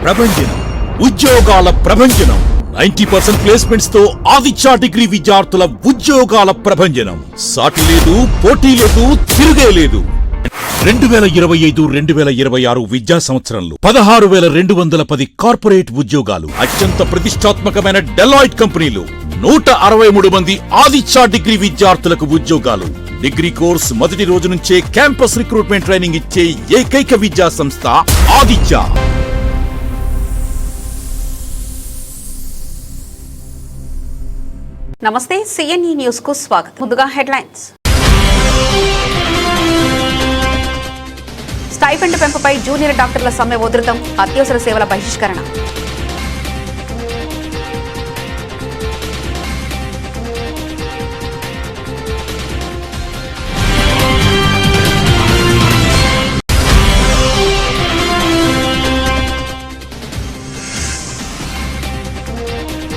ప్రభంజనం ఉద్యోగాల ప్రభంజనం 90% ప్లేస్మెంట్స్ తో ఆదిత్య డిగ్రీ విద్యార్థుల ఉద్యోగాల ప్రభంజనం. సాటి లేదు, పోటీ లేదు, తిరుగే లేదు. 2025-2026 విద్యా సంవత్సరంలో 16,210 కార్పొరేట్ ఉద్యోగాలు, అత్యంత ప్రతిష్టాత్మకమైన డెలాయిట్ కంపెనీలు, 163 మంది ఆదిత్య డిగ్రీ విద్యార్థులకు ఉద్యోగాలు. డిగ్రీ కోర్స్ మొదటి రోజు నుంచే క్యాంపస్ రిక్రూట్మెంట్ ట్రైనింగ్ ఇచ్చే ఏకైక విద్యా సంస్థ ఆదిత్య. నమస్తే, సిఎన్ఈ న్యూస్ కు స్వాగతం. ముందుగా హెడ్లైన్స్. స్టైఫండ్ పెంపుపై జూనియర్ డాక్టర్ల సమ్మె ఉధృతం, అత్యవసర సేవల బహిష్కరణ.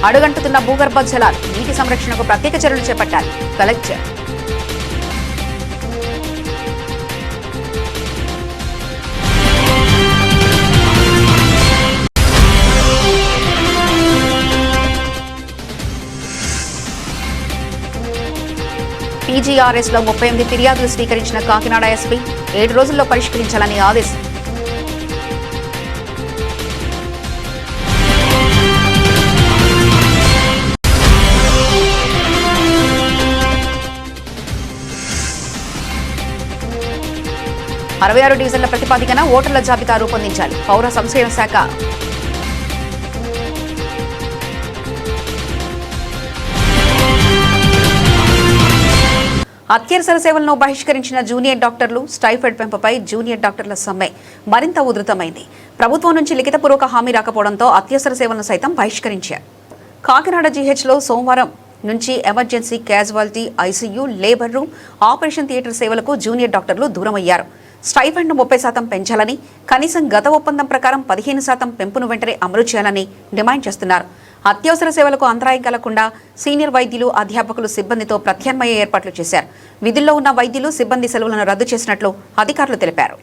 అడుగంటుతున్న భూగర్భ జలాలు, నీటి సంరక్షణకు ప్రత్యేక చర్యలు చేపట్టాలి కలెక్టర్. పీజీఆర్ఎస్ లో 38 ఫిర్యాదులు స్వీకరించిన కాకినాడ ఎస్పీ, 7 రోజుల్లో పరిష్కరించాలని ఆదేశం. అరవై 66 డివిజన్ల ప్రతిపాదికన ఓటర్ల జాబితా రూపొందించాలి, పౌర సంక్షేమ శాఖ. అత్యవసర సేవలను బహిష్కరించిన జూనియర్ డాక్టర్లు, స్టైఫండ్ పెంపుపై జూనియర్ డాక్టర్ల సమ్మె మరింత ఉధృతమైంది. ప్రభుత్వం నుంచి లిఖితపూర్వక హామీ రాకపోవడంతో అత్యవసర సేవలను సైతం బహిష్కరించారు. కాకినాడ జీహెచ్లో సోమవారం నుంచి emergency, casualty, ICU, labour room, operation theatre సేవలకు జూనియర్ డాక్టర్లు దూరమయ్యారు. స్టైఫండ్ 30% పెంచాలని, కనీసం గత ఒప్పందం ప్రకారం 15% పెంపును వెంటనే అమలు చేయాలని డిమాండ్ చేస్తున్నారు. అత్యవసర సేవలకు అంతరాయం కలగకుండా సీనియర్ వైద్యులు, అధ్యాపకులు సిబ్బందితో ప్రత్యామ్నాయ ఏర్పాట్లు చేశారు. విధుల్లో ఉన్న వైద్యులు, సిబ్బంది సెలవులను రద్దు చేసినట్లు అధికారులు తెలిపారు.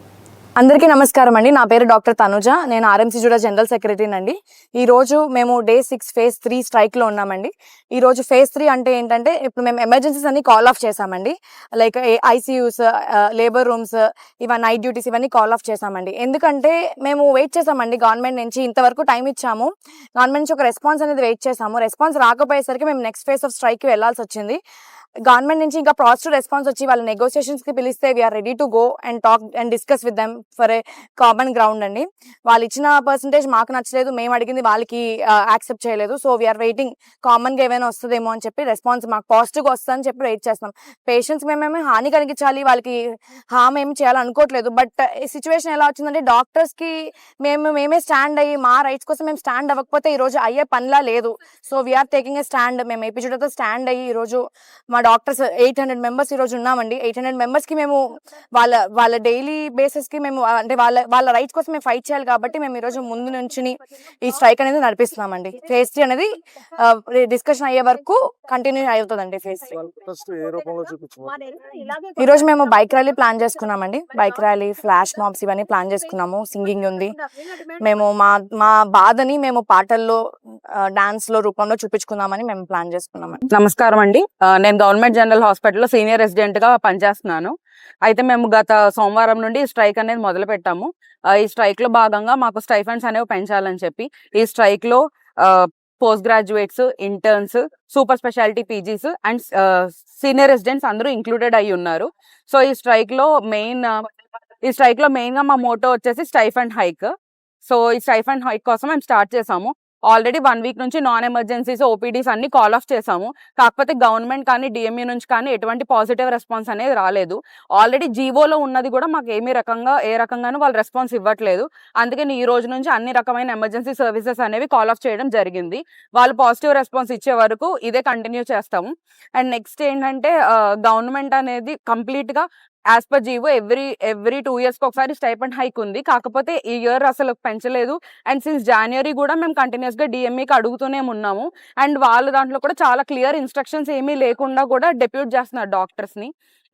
అందరికీ నమస్కారం అండి. నా పేరు డాక్టర్ తనుజ. నేను ఆర్ఎంసీ జూడా జనరల్ సెక్రటరీని అండి. ఈ రోజు మేము డే 6 ఫేజ్ 3 స్ట్రైక్ లో ఉన్నామండి. ఈ రోజు ఫేజ్ 3 అంటే ఏంటంటే, ఇప్పుడు మేము ఎమర్జెన్సీస్ అన్ని కాల్ ఆఫ్ చేసామండి. లైక్ ఐసీయూస్, లేబర్ రూమ్స్, ఇవన్నీ నైట్ డ్యూటీస్ ఇవన్నీ కాల్ ఆఫ్ చేసామండి. ఎందుకంటే మేము వెయిట్ చేసామండి గవర్నమెంట్ నుంచి, ఇంతవరకు టైం ఇచ్చాము. గవర్నమెంట్ నుంచి ఒక రెస్పాన్స్ అనేది వెయిట్ చేసాము. రెస్పాన్స్ రాకపోయేసరికి మేము నెక్స్ట్ ఫేజ్ ఆఫ్ స్ట్రైక్ కి వెళ్లాల్సి వచ్చింది. గవర్నమెంట్ నుంచి ఇంకా పాజిటివ్ రెస్పాన్స్ వచ్చి వాళ్ళ నెగోసియేషన్స్ కి పిలిస్తే we are ready to go and talk and discuss with them for a common ground అండి. వాళ్ళు ఇచ్చిన పర్సంటేజ్ మాకు నచ్చలేదు, మేము అడిగింది వాళ్ళకి యాక్సెప్ట్ చేయలేదు. సో వీఆర్ వెయిటింగ్ కామన్ గా ఏమైనా వస్తుందేమో అని చెప్పి, రెస్పాన్స్ మాకు పాజిటివ్ గా వస్తుందని చెప్పి వెయిట్ చేస్తున్నాం. పేషెంట్స్ మేమేమి హాని కలిగించాలి, వాళ్ళకి హామ్ ఏమి చేయాలనుకోవట్లేదు. బట్ ఈ సిచ్యువేషన్ ఎలా వచ్చిందంటే, డాక్టర్స్ కి మేమే స్టాండ్ అయ్యి మా రైట్స్ కోసం మేము స్టాండ్ అవ్వకపోతే ఈ రోజు అయ్యే పనిలా లేదు. So we are taking a stand. మేము ఏపీ జూడాతో స్టాండ్ అయ్యి ఈ రోజు మా డాక్టర్స్ 800 మెంబర్స్ ఈ రోజు ఉన్నామండి. 800 మెంబర్స్ కి మేము వాళ్ళ డైలీ బేసిస్ కి మేము అంటే వాళ్ళ రైట్స్ కోసం మేము ఫైట్ చేయాలి. కాబట్టి మేము ఈ రోజు ముందు నుంచి ఈ స్ట్రైక్ అనేది నడిపిస్తున్నామండి. ఫేజ్ 3 అనేది డిస్కషన్ అయ్యే వరకు కంటిన్యూ అవుతుందండి. ఫేజ్ 3 ఈ రోజు మేము బైక్ ర్యాలీ ప్లాన్ చేసుకున్నామండి. బైక్ ర్యాలీ, ఫ్లాష్ మాబ్స్ ఇవన్నీ ప్లాన్ చేసుకున్నాము. సింగింగ్ ఉంది. మేము మా బాధని మేము పాటల్లో, డాన్స్ లో రూపంలో చూపించుకుందామని మేము ప్లాన్ చేసుకున్నాము. నమస్కారం అండి. నేను గవర్నమెంట్ జనరల్ హాస్పిటల్లో సీనియర్ రెసిడెంట్ గా పనిచేస్తున్నాను. అయితే మేము గత సోమవారం నుండి స్ట్రైక్ అనేది మొదలు పెట్టాము. ఈ స్ట్రైక్ లో భాగంగా మాకు స్టైఫండ్స్ అనేవి పెంచాలని చెప్పి, ఈ స్ట్రైక్ లో post graduates, interns, super speciality PGs and senior residents అందరూ ఇంక్లూడెడ్ అయి ఉన్నారు. సో ఈ స్ట్రైక్ లో మెయిన్ గా మా మోటో వచ్చేసి స్టైఫండ్ హైక్. సో ఈ స్టైఫండ్ హైక్ కోసం మేము స్టార్ట్ చేసాము. ఆల్రెడీ 1 వీక్ నుంచి నాన్ ఎమర్జెన్సీస్, ఓపీడీస్ అన్ని కాల్ ఆఫ్ చేసాము. కాకపోతే గవర్నమెంట్ కానీ డిఎంఈ నుంచి కానీ ఎటువంటి పాజిటివ్ రెస్పాన్స్ అనేది రాలేదు. ఆల్రెడీ జీవోలో ఉన్నది కూడా మాకు ఏ రకంగానూ వాళ్ళు రెస్పాన్స్ ఇవ్వట్లేదు. అందుకని ఈ రోజు నుంచి అన్ని రకమైన ఎమర్జెన్సీ సర్వీసెస్ అనేవి కాల్ ఆఫ్ చేయడం జరిగింది. వాళ్ళు పాజిటివ్ రెస్పాన్స్ ఇచ్చే వరకు ఇదే కంటిన్యూ చేస్తాము. అండ్ నెక్స్ట్ ఏంటంటే, గవర్నమెంట్ అనేది కంప్లీట్ గా as per GO every 2 years కి ఒకసారి స్టైపెండ్ హైక్ ఉంది. కాకపోతే ఈ ఇయర్ అసలు పెంచలేదు. అండ్ సిన్స్ జనవరి కూడా మేము కంటిన్యూస్ గా డిఎంఈకి అడుగుతూనే ఉన్నాము. అండ్ వాళ్ళ దాంట్లో కూడా చాలా క్లియర్ ఇన్స్ట్రక్షన్స్ ఏమీ లేకుండా కూడా డెప్యూట్ చేస్తున్నారు డాక్టర్స్ ని.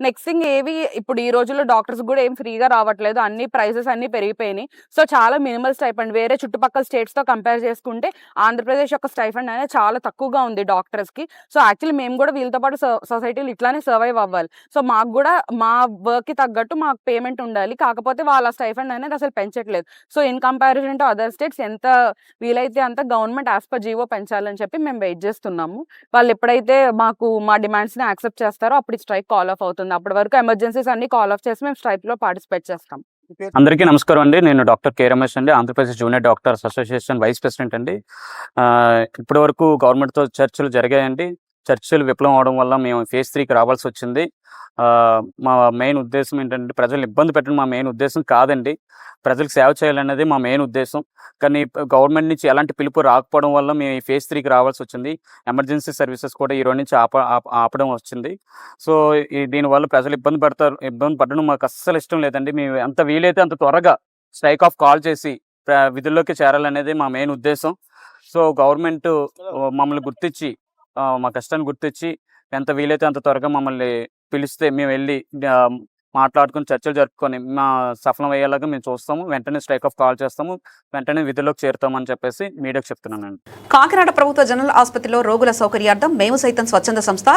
నెక్స్ట్ థింగ్ ఏవి ఇప్పుడు ఈ రోజుల్లో డాక్టర్స్ కూడా ఏం ఫ్రీగా రావట్లేదు, అన్ని ప్రైసెస్ అన్ని పెరిగిపోయినాయి. సో చాలా మినిమల్ స్టైఫండ్ వేరే చుట్టుపక్కల స్టేట్స్ తో కంపేర్ చేసుకుంటే ఆంధ్రప్రదేశ్ యొక్క స్టైఫండ్ అనేది చాలా తక్కువగా ఉంది డాక్టర్స్ కి. సో యాక్చువల్లీ మేము కూడా వీళ్ళతో పాటు సొసైటీలు ఇట్లానే సర్వైవ్ అవ్వాలి. సో మాకు కూడా మా వర్క్ కి తగ్గట్టు మాకు పేమెంట్ ఉండాలి, కాకపోతే వాళ్ళ స్టైఫండ్ అనేది అసలు పెంచట్లేదు. So in comparison to other states ఎంత వీలైతే అంత గవర్నమెంట్ యాజ్ పర్ జీవో పెంచాలని చెప్పి మేము వెయిట్ చేస్తున్నాము. వాళ్ళు ఎప్పుడైతే మాకు మా డిమాండ్స్ ని యాక్సెప్ట్ చేస్తారో అప్పుడు స్ట్రైక్ కాల్ ఆఫ్ అవుతుంది. అప్పటి వరకు ఎమర్జెన్సీస్ అన్ని కాల్ ఆఫ్ చేసి మేము స్ట్రైక్ లో పార్టిసిపేట్ చేస్తాం. అందరికీ నమస్కారం అండి. నేను డాక్టర్ కే రమేష్ అండి, Andhra Pradesh junior doctors association vice president అండి. ఇప్పటి వరకు గవర్నమెంట్తో చర్చలు జరిగాయండి. చర్చలు విఫలం అవడం వల్ల మేము ఫేజ్ 3కి రావాల్సి వచ్చింది. మా మెయిన్ ఉద్దేశం ఏంటంటే ప్రజలు ఇబ్బంది పెట్టడం మా మెయిన్ ఉద్దేశం కాదండి, ప్రజలకు సేవ చేయాలనేది మా మెయిన్ ఉద్దేశం. కానీ గవర్నమెంట్ నుంచి ఎలాంటి పిలుపు రాకపోవడం వల్ల మేము ఈ ఫేజ్ 3కి రావాల్సి వచ్చింది. ఎమర్జెన్సీ సర్వీసెస్ కూడా ఈ రోజు నుంచి ఆపడం వచ్చింది. సో దీనివల్ల ప్రజలు ఇబ్బంది పడడం మాకు అస్సలు ఇష్టం లేదండి. మేము ఎంత వీలైతే అంత త్వరగా స్ట్రైక్ ఆఫ్ కాల్ చేసి విధుల్లోకి చేరాలనేది మా మెయిన్ ఉద్దేశం. సో గవర్నమెంట్ మమ్మల్ని గుర్తించి మా కష్టాన్ని గుర్తించి ఎంత వీలైతే అంత త్వరగా మమ్మల్ని పిలిస్తే మేము వెళ్ళి మాట్లాడుకుని చర్చలు జరుపుకొని మా సఫలం అయ్యేలాగా మేము చూస్తాము. వెంటనే స్ట్రైక్ ఆఫ్ కాల్ చేస్తాము, వెంటనే విధుల్లోకి చేరుతామని చెప్పేసి మీడియాకు చెప్తున్నానండి. కాకినాడ ప్రభుత్వ జనరల్ ఆసుపత్రిలో రోగుల సౌకర్యార్థం మేము సైతం స్వచ్ఛంద సంస్థ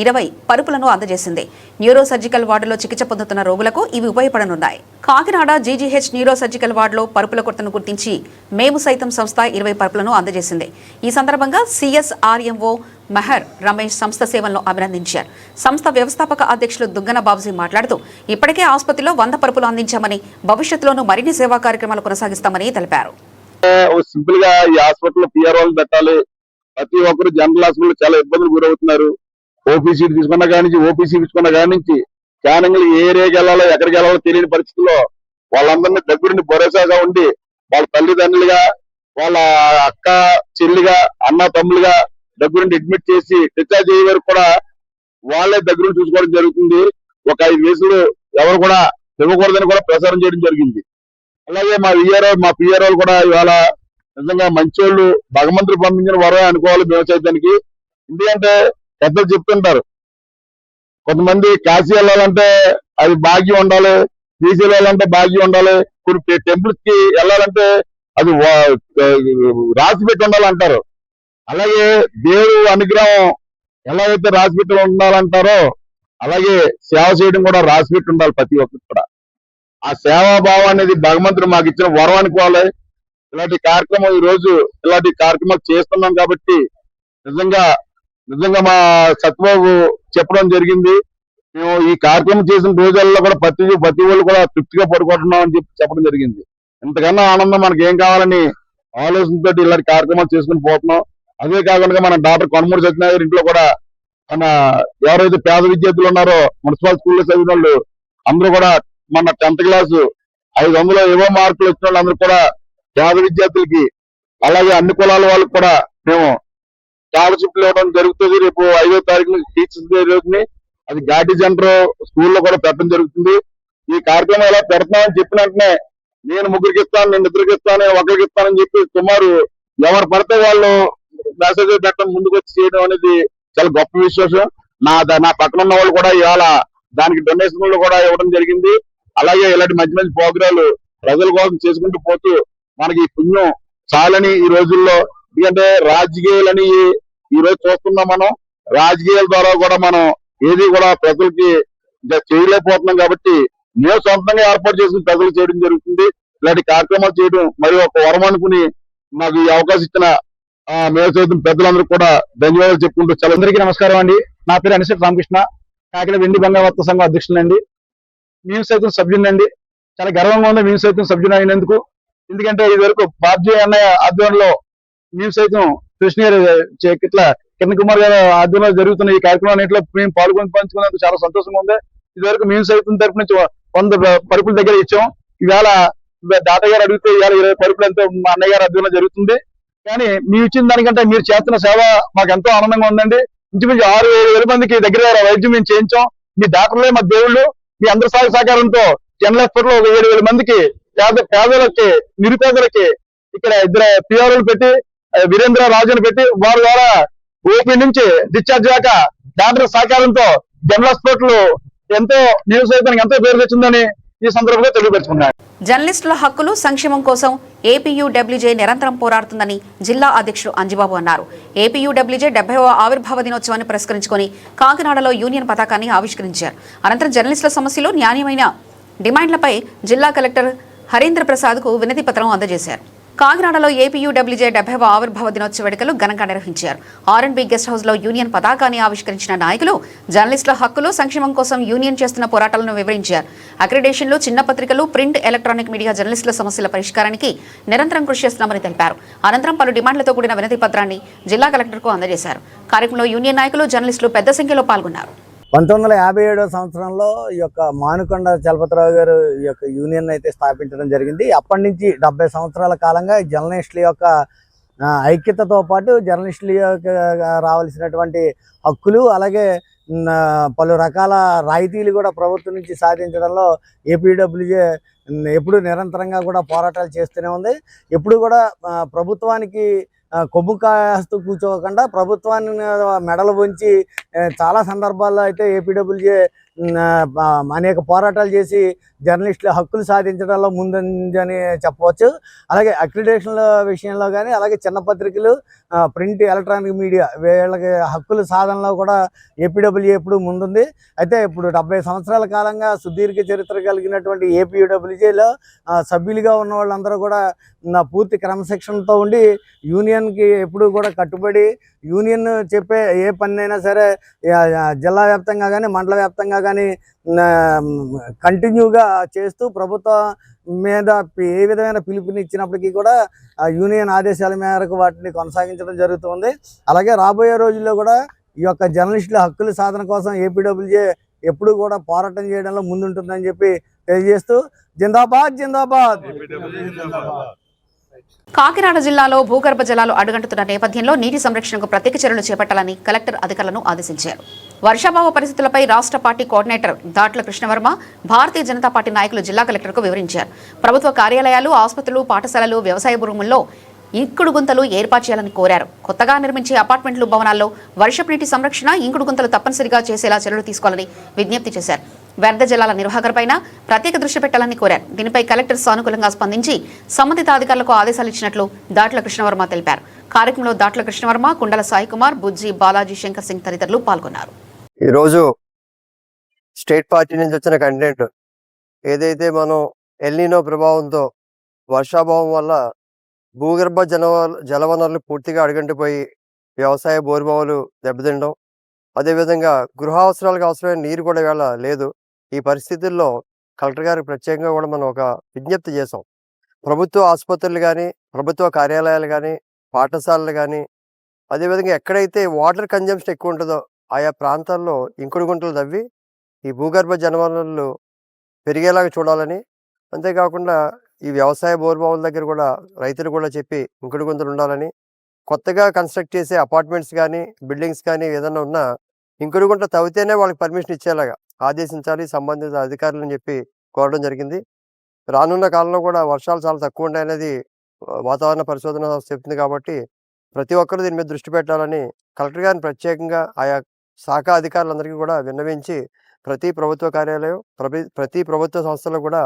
20 పరుపులను అందజేసింది. న్యూరో సర్జికల్ వార్డులో చికిత్స పొందుతున్న రోగులకు ఇవి ఉపయోగపడనున్నాయి. కాకినాడ జీజీహెచ్ న్యూరో సర్జికల్ వార్డులో పరుపుల కొరతను గుర్తించి మేము సైతం సంస్థ 20 పరుపులను అందజేసింది. ఈ సందర్భంగా సిఎస్ఆర్ఎంఓ మెహర్ రమేష్ సంస్థ సేవలను అభినందించారు. సంస్థ వ్యవస్థాపక అధ్యక్షులు దుగ్గన బాబుజీ మాట్లాడుతూ ఇప్పటికే ఆసుపత్రిలో 100 పరుపులు అందించామని, భవిష్యత్తులోనూ మరిన్ని సేవా కార్యక్రమాలు కొనసాగిస్తామని తెలిపారు. సింపుల్ గా ఈ హాస్పిటల్ పిఆర్ఓలు పెట్టాలి. ప్రతి ఒక్కరు జనరల్ హాస్పిటల్ చాలా ఇబ్బందులు గురవుతున్నారు. ఓపీసీ తీసుకున్న కాడి నుంచి, ఓపీసీ తీసుకున్న కాడి నుంచి స్కానింగ్లు ఏ ఏరియాకి వెళ్ళాలో ఎక్కడికి వెళ్ళాలో తెలియని పరిస్థితుల్లో వాళ్ళందరినీ దగ్గరుండి భరోసాగా ఉండి వాళ్ళ తల్లిదండ్రులుగా, వాళ్ళ అక్క చెల్లిగా, అన్న తమ్ములుగా దగ్గరుండి అడ్మిట్ చేసి డిశ్చార్జ్ అయ్యే వరకు కూడా వాళ్ళే దగ్గరుండి చూసుకోవడం జరుగుతుంది. ఒక 5 కేసులు ఎవరు కూడా ఇవ్వకూడదని కూడా ప్రచారం చేయడం జరిగింది. అలాగే మా పిఆర్ఓలు కూడా ఇవాళ నిజంగా మంచోళ్ళు, భగవంతుడు పంపించిన వరం అనుకోవాలి మేము సైతానికి. ఎందుకంటే పెద్దలు చెప్తుంటారు, కొంతమంది కాశీ వెళ్ళాలంటే అది భాగ్యం ఉండాలి, శ్రీశైలం వెళ్ళాలంటే భాగ్యం ఉండాలి, కొన్ని టెంపుల్స్ కి వెళ్ళాలంటే అది రాసి పెట్టి ఉండాలంటారు. అలాగే దేవుడు అనుగ్రహం ఎలాగైతే రాసి పెట్టి ఉండాలంటారో అలాగే సేవ చేయడం కూడా రాసి పెట్టి ఉండాలి ప్రతి ఒక్కరికి కూడా. ఆ సేవాభావం అనేది భగవంతుడు మాకు ఇచ్చిన వరం అనుకోవాలి. ఇలాంటి కార్యక్రమం ఈ రోజు ఇలాంటి కార్యక్రమాలు చేస్తున్నాం కాబట్టి నిజంగా మా సత్యబాబు చెప్పడం జరిగింది. మేము ఈ కార్యక్రమం చేసిన రోజుల్లో కూడా ప్రతి వాళ్ళు కూడా తృప్తిగా పడుకుంటున్నాం అని చెప్పడం జరిగింది. ఇంతకన్నా ఆనందం మనకి ఏం కావాలని ఆలోచనతో ఇలాంటి కార్యక్రమాలు చేసుకుని పోతున్నాం. అదే కాకుండా మన డాక్టర్ కొనమూడి సత్యనారాయణ ఇంట్లో కూడా మన ఎవరైతే పేద విద్యార్థులు ఉన్నారో మున్సిపల్ స్కూల్లో చదివిన వాళ్ళు అందరూ కూడా మన 10th క్లాసు 500 ఏవో మార్కులు వచ్చిన వాళ్ళందరూ కూడా పేద విద్యార్థులకి, అలాగే అన్ని కులాల వాళ్ళకి కూడా మేము స్కాలర్షిప్లు ఇవ్వడం జరుగుతుంది. రేపు 5వ తారీఖున టీచర్స్ డే రోజుని అది ఘాటి సెంటర్ స్కూల్లో కూడా పెట్టడం జరుగుతుంది. ఈ కార్యక్రమం ఎలా పెడతామని చెప్పిన వెంటనే నేను 3కి ఇస్తాను, నేను 2కి ఇస్తాను, 1కి ఇస్తానని చెప్పి సుమారు ఎవరు పడితే వాళ్ళు మెసేజ్ పెట్టడం ముందుకు వచ్చి చేయడం అనేది చాలా గొప్ప విశేషం. నా పక్కన ఉన్న వాళ్ళు కూడా ఇవాళ దానికి డొనేషన్లు కూడా ఇవ్వడం జరిగింది. అలాగే ఇలాంటి మంచి మంచి ప్రోగ్రాలు ప్రజల కోసం చేసుకుంటూ పోతూ మనకి ఈ పుణ్యం చాలని ఈ రోజుల్లో, ఎందుకంటే రాజకీయాలని ఈ రోజు చూస్తున్నాం. మనం రాజకీయాల ద్వారా కూడా మనం ఏది కూడా ప్రజలకి చేయలేకపోతున్నాం. కాబట్టి మేము సొంతంగా ఏర్పాటు చేసుకుని ప్రజలు చేయడం జరుగుతుంది. ఇలాంటి కార్యక్రమాలు చేయడం మరి ఒక వరం అనుకుని మాకు ఈ అవకాశం ఇచ్చిన మేము సైతం పెద్దలందరూ కూడా ధన్యవాదాలు చెప్పుకుంటూ చాలా. అందరికీ నమస్కారం అండి. నా పేరు అనిశెట్టి రామకృష్ణ, కాకినాడ వెండి బంగాళావర్త సంఘం అధ్యక్షులండి. మేము సైతం సభ్యులండి. చాలా గర్వంగా ఉంది మేము సైతం సభ్యులు అయినందుకు. ఎందుకంటే ఇది వరకు బాబ్జీ అన్నయ్య ఆధ్వర్యంలో మేము సైతం కృష్ణ ఇట్లా కిరణ్ కుమార్ గారి ఆధ్వర్యంలో జరుగుతున్న ఈ కార్యక్రమాన్నింటిలో మేము పంచుకున్నందుకు చాలా సంతోషంగా ఉంది. ఇది వరకు మేము సైతం తరపు నుంచి 100 పరుపుల దగ్గర ఇచ్చాం. ఇవాళ డాటా గారు అడిగితే ఇవాళ 20 పరుపులు ఎంతో మా అన్నయ్య గారి ఆధ్వర్యంలో జరుగుతుంది. కానీ మీరు ఇచ్చిన దానికంటే మీరు చేస్తున్న సేవ మాకు ఎంతో ఆనందంగా ఉందండి. ఇంచుమించు 6,000 మందికి దగ్గర వైద్యం మేము చేయించాం. మీ డాక్టర్లే మా దేవుళ్ళు. మీ అందరి సహకారంతో జనరల్ హాస్పిటల్ 7,000 మందికి పేదలకి, నిరుపేదలకి ఇక్కడ 2 పిఆర్ఓలు పెట్టి, వీరేంద్ర రాజుని పెట్టి వారి ద్వారా ఓపీ నుంచి డిశ్చార్జ్ అయ్యాక డాక్టర్ సహకారంతో జనరల్ హాస్పిటల్ ఎంతో నియోజకవర్గానికి ఎంతో పేరు తెచ్చిందని ఈ సందర్భంగా తెలియపరుచుకున్నాను. జర్నలిస్టుల హక్కులు సంక్షేమం కోసం ఏపీయూడబ్ల్యూజే నిరంతరం పోరాడుతుందని జిల్లా అధ్యక్షుడు అంజిబాబు అన్నారు. ఏపీయూడబ్ల్యూజే 70వ ఆవిర్భావ దినోత్సవాన్ని పురస్కరించుకొని కాకినాడలో యూనియన్ పతాకాన్ని ఆవిష్కరించారు. అనంతరం జర్నలిస్టుల సమస్యలు, న్యాయమైన డిమాండ్లపై జిల్లా కలెక్టర్ హరీంద్ర ప్రసాద్కు వినతి పత్రం అందజేశారు. కాకినాడలో ఏపీయూడబ్ల్యూజే 70వ ఆవిర్భావ దినోత్సవ వేడుకలు ఘనంగా నిర్వహించారు. ఆర్ఎండ్బి గెస్ట్ హౌస్ లో యూనియన్ పతాకాన్ని ఆవిష్కరించిన నాయకులు జర్నలిస్టుల హక్కులు సంక్షేమం కోసం యూనియన్ చేస్తున్న పోరాటాలను వివరించారు. అక్రిడేషన్లు, చిన్న పత్రికలు, ప్రింట్, ఎలక్ట్రానిక్ మీడియా జర్నలిస్టుల సమస్యల పరిష్కారానికి నిరంతరం కృషి చేస్తున్నామని తెలిపారు. అనంతరం పలు డిమాండ్లతో కూడిన వినతి పత్రాన్ని జిల్లా కలెక్టర్కు అందజేశారు. కార్యక్రమంలో యూనియన్ నాయకులు, జర్నలిస్టులు పెద్ద సంఖ్యలో పాల్గొన్నారు. 1957వ సంవత్సరంలో ఈ యొక్క మానుకొండ చలపతిరావు గారు ఈ యొక్క యూనియన్ అయితే స్థాపించడం జరిగింది. అప్పటి నుంచి 70 సంవత్సరాల కాలంగా జర్నలిస్టుల యొక్క ఐక్యతతో పాటు జర్నలిస్టుల రావాల్సినటువంటి హక్కులు, అలాగే పలు రకాల రాయితీలు కూడా ప్రభుత్వం నుంచి సాధించడంలో ఏపీడబ్ల్యూజే ఎప్పుడు నిరంతరంగా కూడా పోరాటాలు చేస్తూనే ఉంది. ఎప్పుడు కూడా ప్రభుత్వానికి కొమ్ము కాస్తూ కూర్చోకుండా ప్రభుత్వాన్ని మెడలు వంచి చాలా సందర్భాల్లో అయితే ఏపీడబ్ల్యూజే అనేక పోరాటాలు చేసి జర్నలిస్టుల హక్కులు సాధించడంలో ముందని చెప్పవచ్చు. అలాగే అక్రిడేషన్ల విషయంలో కానీ, అలాగే చిన్న పత్రికలు, ప్రింట్, ఎలక్ట్రానిక్ మీడియా వీళ్ళకి హక్కుల సాధనలో కూడా ఏపీడబ్ల్యూజే ఎప్పుడు ముందుంది. అయితే ఇప్పుడు 70 సంవత్సరాల కాలంగా సుదీర్ఘ చరిత్ర కలిగినటువంటి ఏపీడబ్ల్యూజేలో సభ్యులుగా ఉన్న వాళ్ళందరూ కూడా పూర్తి క్రమశిక్షణతో ఉండి యూనియన్కి ఎప్పుడు కూడా కట్టుబడి యూనియన్ చెప్పే ఏ పన్నైనా సరే జిల్లా వ్యాప్తంగా కానీ, మండల వ్యాప్తంగా కానీ కంటిన్యూగా చేస్తూ ప్రభుత్వం మీద ఏ విధమైన పిలుపునిచ్చినప్పటికీ కూడా యూనియన్ ఆదేశాల మేరకు వాటిని కొనసాగించడం జరుగుతుంది. అలాగే రాబోయే రోజుల్లో కూడా ఈ యొక్క జర్నలిస్టుల హక్కుల సాధన కోసం ఏపీడబ్ల్యూజే ఎప్పుడు కూడా పోరాటం చేయడంలో ముందుంటుందని చెప్పి తెలియజేస్తూ జిందాబాద్ జిందాబాద్. కాకినాడ జిల్లాలో భూగర్భ జలాలు అడుగంటుతున్న నేపథ్యంలో నీటి సంరక్షణకు ప్రత్యేక చర్యలు చేపట్టాలని కలెక్టర్ అధికారులను ఆదేశించారు. వర్షాభావ పరిస్థితులపై రాష్ట్ర party coordinator Datla Krishnavarma Bharatiya Janata party నాయకులు జిల్లా కలెక్టర్కు వివరించారు. ప్రభుత్వ కార్యాలయాలు, ఆసుపత్రులు, పాఠశాలలు, వ్యవసాయ భూముల్లో ఇంకుడు గుంతలు ఏర్పాటు చేయాలని కోరారు. కొత్తగా నిర్మించే అపార్ట్మెంట్లు, భవనాల్లో వర్షపు నీటి సంరక్షణ, ఇంకుడు గుంతలు తప్పనిసరిగా చేసేలా చర్యలు తీసుకోవాలని విజ్ఞప్తి చేశారు. వ్యర్థ జలాల నిర్వహణపైన ప్రత్యేక దృష్టి పెట్టాలని కోరారు. దీనిపై కలెక్టర్ సానుకూలంగా స్పందించి సంబంధిత అధికారులకు ఆదేశాలు ఇచ్చినట్లు దాట్ల కృష్ణవర్మ తెలిపారు. కార్యక్రమంలో దాట్ల కృష్ణవర్మ, కుండల సాయి కుమార్, బుజ్జి, బాలాజీ, శంకర్ సింగ్ తదితరులు పాల్గొన్నారు. ఈరోజు స్టేట్ పార్టీ నుంచి వచ్చిన కంటెంట్ ఏదైతే మనం ఎల్నినో ప్రభావంతో వర్షాభావం వల్ల భూగర్భ జలవనరులు పూర్తిగా అడుగంటిపోయి వ్యవసాయ బోరుబావులు దెబ్బతినడం, అదేవిధంగా గృహావసరాలకు అవసరమైన నీరు కూడా ఇవాళ లేదు. ఈ పరిస్థితుల్లో కలెక్టర్ గారికి ప్రత్యేకంగా కూడా మనం ఒక విజ్ఞప్తి చేసాం. ప్రభుత్వ ఆసుపత్రులు కానీ, ప్రభుత్వ కార్యాలయాలు కానీ, పాఠశాలలు కానీ, అదేవిధంగా ఎక్కడైతే వాటర్ కన్జంప్షన్ ఎక్కువ ఉంటుందో ఆయా ప్రాంతాల్లో ఇంకుడు గుంటలు తవ్వి ఈ భూగర్భ జలవనరులు పెరిగేలాగా చూడాలని, అంతేకాకుండా ఈ వ్యవసాయ బోర్బావుల దగ్గర కూడా రైతులు కూడా చెప్పి ఇంకుడు గుంతలు ఉండాలని, కొత్తగా కన్స్ట్రక్ట్ చేసే అపార్ట్మెంట్స్ కానీ, బిల్డింగ్స్ కానీ ఏదైనా ఉన్నా ఇంకుడు గుంట తవ్వితేనే వాళ్ళకి పర్మిషన్ ఇచ్చేలాగా ఆదేశించాలి సంబంధిత అధికారులని చెప్పి కోరడం జరిగింది. రానున్న కాలంలో కూడా వర్షాలు చాలా తక్కువ ఉంటాయనేది వాతావరణ పరిశోధన సంస్థ చెప్తుంది. కాబట్టి ప్రతి ఒక్కరూ దీని మీద దృష్టి పెట్టాలని కలెక్టర్ గారిని ప్రత్యేకంగా ఆయా శాఖ అధికారులందరికీ కూడా విన్నవించి ప్రతి ప్రభుత్వ కార్యాలయం, ప్రతి ప్రభుత్వ సంస్థలో కూడా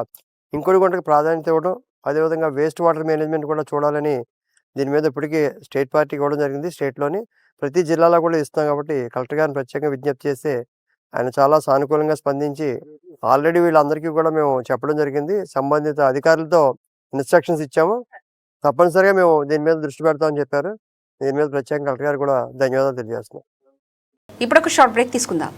ఇంకుడు గుంటకు ప్రాధాన్యత ఇవ్వడం, అదేవిధంగా వేస్ట్ వాటర్ మేనేజ్మెంట్ కూడా చూడాలని దీని మీద ఇప్పటికీ స్టేట్ పార్టీ ఇవ్వడం జరిగింది. స్టేట్లోని ప్రతి జిల్లాలో కూడా ఇస్తాం. కాబట్టి కలెక్టర్ గారిని ప్రత్యేకంగా విజ్ఞప్తి చేస్తే ఆయన చాలా సానుకూలంగా స్పందించి ఆల్రెడీ వీళ్ళందరికీ కూడా మేము చెప్పడం జరిగింది. సంబంధిత అధికారులతో ఇన్స్ట్రక్షన్స్ ఇచ్చాము. తప్పనిసరిగా మేము దీని మీద దృష్టి పెడతామని చెప్పారు. దీని మీద ప్రత్యేకంగా కలెక్టర్ గారు కూడా ధన్యవాదాలు తెలియజేస్తున్నాం. ఇప్పుడు ఒక షార్ట్ బ్రేక్ తీసుకుందాం.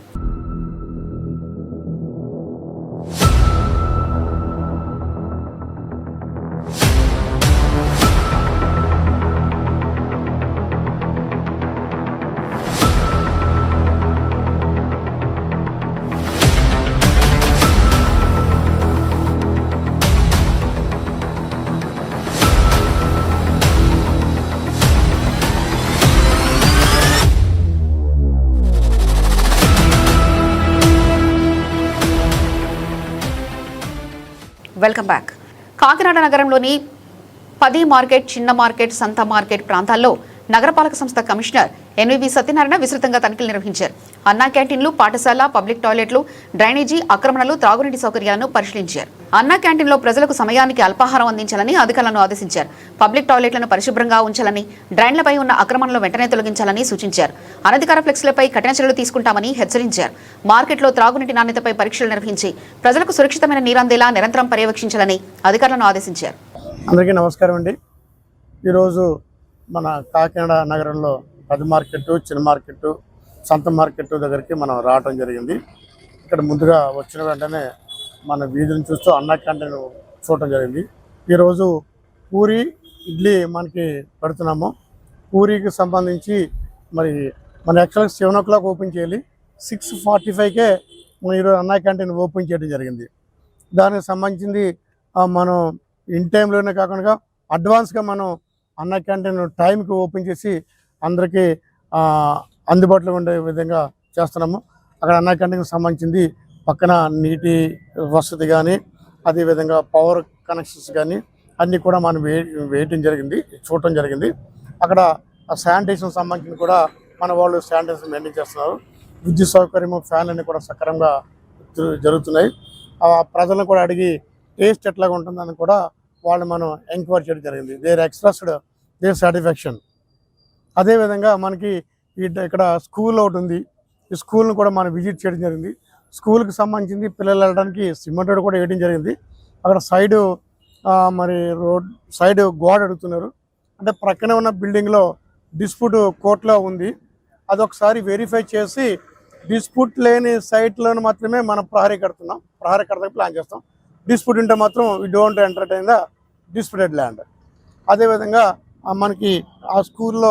Welcome back. కాకినాడ నగరంలోని 10 మార్కెట్, చిన్న మార్కెట్, సంత మార్కెట్ ప్రాంతాల్లో నగరపాలక సంస్థ కమిషనర్ ఎన్వివి సత్యనారాయణ విస్తృతంగా తనిఖీలు నిర్వహించారు. అన్నా క్యాంటీన్లు, పాఠశాల, పబ్లిక్ టాయిలెట్లు, డ్రైనేజీ ఆక్రమణలు, త్రాగునీటి సౌకర్యాలను పరిశీలించారు. అన్నా క్యాంటీన్లో ప్రజలకు సమయానికి అల్పాహారం అందించాలని అధికారులను ఆదేశించారు. పబ్లిక్ టాయిలెట్లను పరిశుభ్రంగా ఉంచాలని, డ్రైన్లపై ఉన్న ఆక్రమణలు వెంటనే తొలగించాలని సూచించారు. అనధికార ఫ్లెక్స్లపై కఠిన చర్యలు తీసుకుంటామని హెచ్చరించారు. మార్కెట్లో త్రాగునీటి నాణ్యతపై పరీక్షలు నిర్వహించి ప్రజలకు సురక్షితమైన నీరందేలా నిరంతరం పర్యవేక్షించాలని అధికారులను ఆదేశించారు. అందరికీ నమస్కారం అండి. ఈరోజు మన కాకినాడ నగరంలో పెద్ద మార్కెట్, చిన్న మార్కెట్, సంత మార్కెట్ దగ్గరికి మనం రావడం జరిగింది. ఇక్కడ ముందుగా వచ్చిన వెంటనే మన వీధిని చూస్తూ అన్నా క్యాంటీన్ చూడటం జరిగింది. ఈరోజు పూరి, ఇడ్లీ మనకి పెడుతున్నాము. పూరికి సంబంధించి మరి మన యాక్చువల్గా 7 o'clock ఓపెన్ చేయాలి. 6:45కే ఈరోజు అన్నా క్యాంటీన్ ఓపెన్ చేయడం జరిగింది. దానికి సంబంధించింది మనం ఇన్ టైంలోనే కాకుండా అడ్వాన్స్గా మనం అన్నా క్యాంటీన్ టైంకి ఓపెన్ చేసి అందరికీ అందుబాటులో ఉండే విధంగా చేస్తున్నాము. అక్కడ అన్నా క్యాంటీన్కి సంబంధించింది పక్కన నీటి వసతి కానీ, అదేవిధంగా పవర్ కనెక్షన్స్ కానీ అన్నీ కూడా మనం వేయటం జరిగింది, చూడటం జరిగింది. అక్కడ శానిటేషన్ సంబంధించిన కూడా మన వాళ్ళు శానిటేషన్ మెయింటైన్ చేస్తున్నారు. విద్యుత్ సౌకర్యము, ఫ్యాన్లు అన్నీ కూడా సక్రమంగా జరుగుతున్నాయి. ప్రజలను కూడా అడిగి టేస్ట్ ఎట్లాగా ఉంటుందని కూడా వాళ్ళు మనం ఎంక్వైరీ చేయడం జరిగింది. There expressed their satisfaction. అదేవిధంగా మనకి ఇక్కడ స్కూల్ ఒకటి ఉంది. ఈ స్కూల్ని కూడా మనం విజిట్ చేయడం జరిగింది. స్కూల్కి సంబంధించింది పిల్లలు వెళ్ళడానికి సిమెంట్ రోడ్ కూడా వేయడం జరిగింది. అక్కడ సైడు మరి రోడ్ సైడ్ గోడ అడుగుతున్నారు. అంటే ప్రక్కనే ఉన్న బిల్డింగ్లో డిస్ప్యూట్ కోర్టులో ఉంది. అదొకసారి వెరిఫై చేసి డిస్ప్యూట్ లేని సైట్లను మాత్రమే మనం ప్రహరీ కడతానికి ప్లాన్ చేస్తాం. డిస్ప్యూట్ ఉంటే మాత్రం we don't entertain the disputed land. అదేవిధంగా మనకి ఆ స్కూల్లో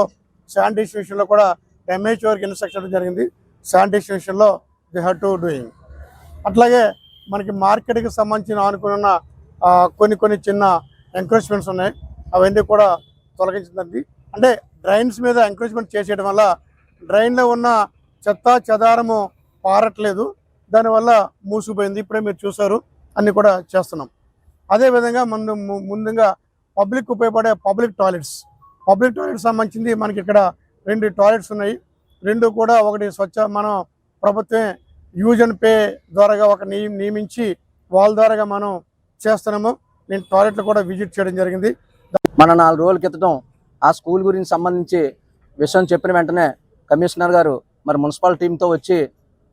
శానిటేషన్ విషయంలో కూడా MHOకి ఇన్స్ట్రక్షన్ జరిగింది. శానిటేషన్ విషయంలో దే హ్యావ్ టు డూయింగ్. అట్లాగే మనకి మార్కెట్కి సంబంధించిన అనుకున్న కొన్ని చిన్న ఎంక్రోచ్మెంట్స్ ఉన్నాయి. అవన్నీ కూడా తొలగించింది. అంటే డ్రైన్స్ మీద ఎంక్రోచ్మెంట్ చేసేయడం వల్ల డ్రైన్లో ఉన్న చెత్త చెదారము పారట్లేదు, దానివల్ల మూసిపోయింది. ఇప్పుడే మీరు చూసారు, అన్నీ కూడా చేస్తున్నాం. అదేవిధంగా ముందుగా పబ్లిక్ ఉపయోగపడే పబ్లిక్ టాయిలెట్స్ సంబంధించింది మనకి ఇక్కడ 2 టాయిలెట్స్ ఉన్నాయి. 2 కూడా ఒకటి మనం ప్రభుత్వమే యూజ్ అండ్ పే ద్వారాగా ఒక నియమించి వాళ్ళ ద్వారాగా మనం చేస్తున్నాము. నేను టాయిలెట్లు కూడా విజిట్ చేయడం జరిగింది. మన 4 రోజుల క్రితం ఆ స్కూల్ గురించి సంబంధించి విషయం చెప్పిన వెంటనే కమిషనర్ గారు మరి మున్సిపల్ టీంతో వచ్చి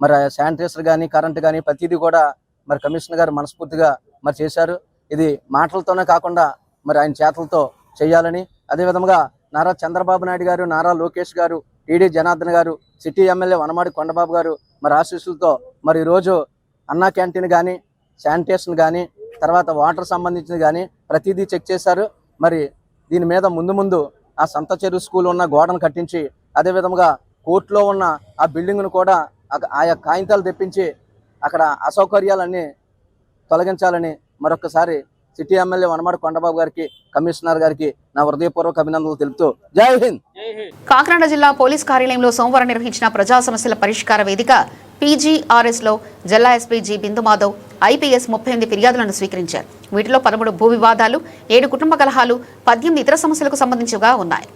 మరి శానిటైజర్ కానీ, కరెంట్ కానీ ప్రతిదీ కూడా మరి కమిషనర్ గారు మనస్ఫూర్తిగా మరి చేశారు. ఇది మాటలతోనే కాకుండా మరి ఆయన చేతులతో చేయాలని, అదేవిధంగా నారా చంద్రబాబు నాయుడు గారు, నారా లోకేష్ గారు, టీడీ జనార్దన్ గారు, సిటీ ఎమ్మెల్యే వనమాడి కొండబాబు గారు మరి ఆశీస్సులతో మరి ఈరోజు అన్నా క్యాంటీన్ కానీ, శానిటేషన్ కానీ, తర్వాత వాటర్ సంబంధించింది కానీ ప్రతిదీ చెక్ చేశారు. మరి దీని మీద ముందు ఆ సంత చెరువు స్కూల్ ఉన్న గోడను కట్టించి, అదేవిధంగా కోర్టులో ఉన్న ఆ బిల్డింగ్ను కూడా ఆయా కాగితాలు తెప్పించి అక్కడ అసౌకర్యాలన్నీ తొలగించాలని మరొకసారి సిటీ ఎమ్మెల్యే వనమాడి కొండబాబు గారికి, కమిషనర్ గారికి నా హృదయపూర్వక అభినందనలు తెలుపుతూ జై హింద్. కాకినాడ జిల్లా పోలీస్ కార్యాలయంలో సోమవారం నిర్వహించిన ప్రజా సమస్యల పరిష్కార వేదిక PGRSలో జిల్లా ఎస్పీ జి బిందుమాధవ్ IPS 38 ఫిర్యాదులను స్వీకరించారు. వీటిలో 13 భూ వివాదాలు, 7 కుటుంబ కలహాలు, 18 ఇతర సమస్యలకు సంబంధించిగా ఉన్నాయి.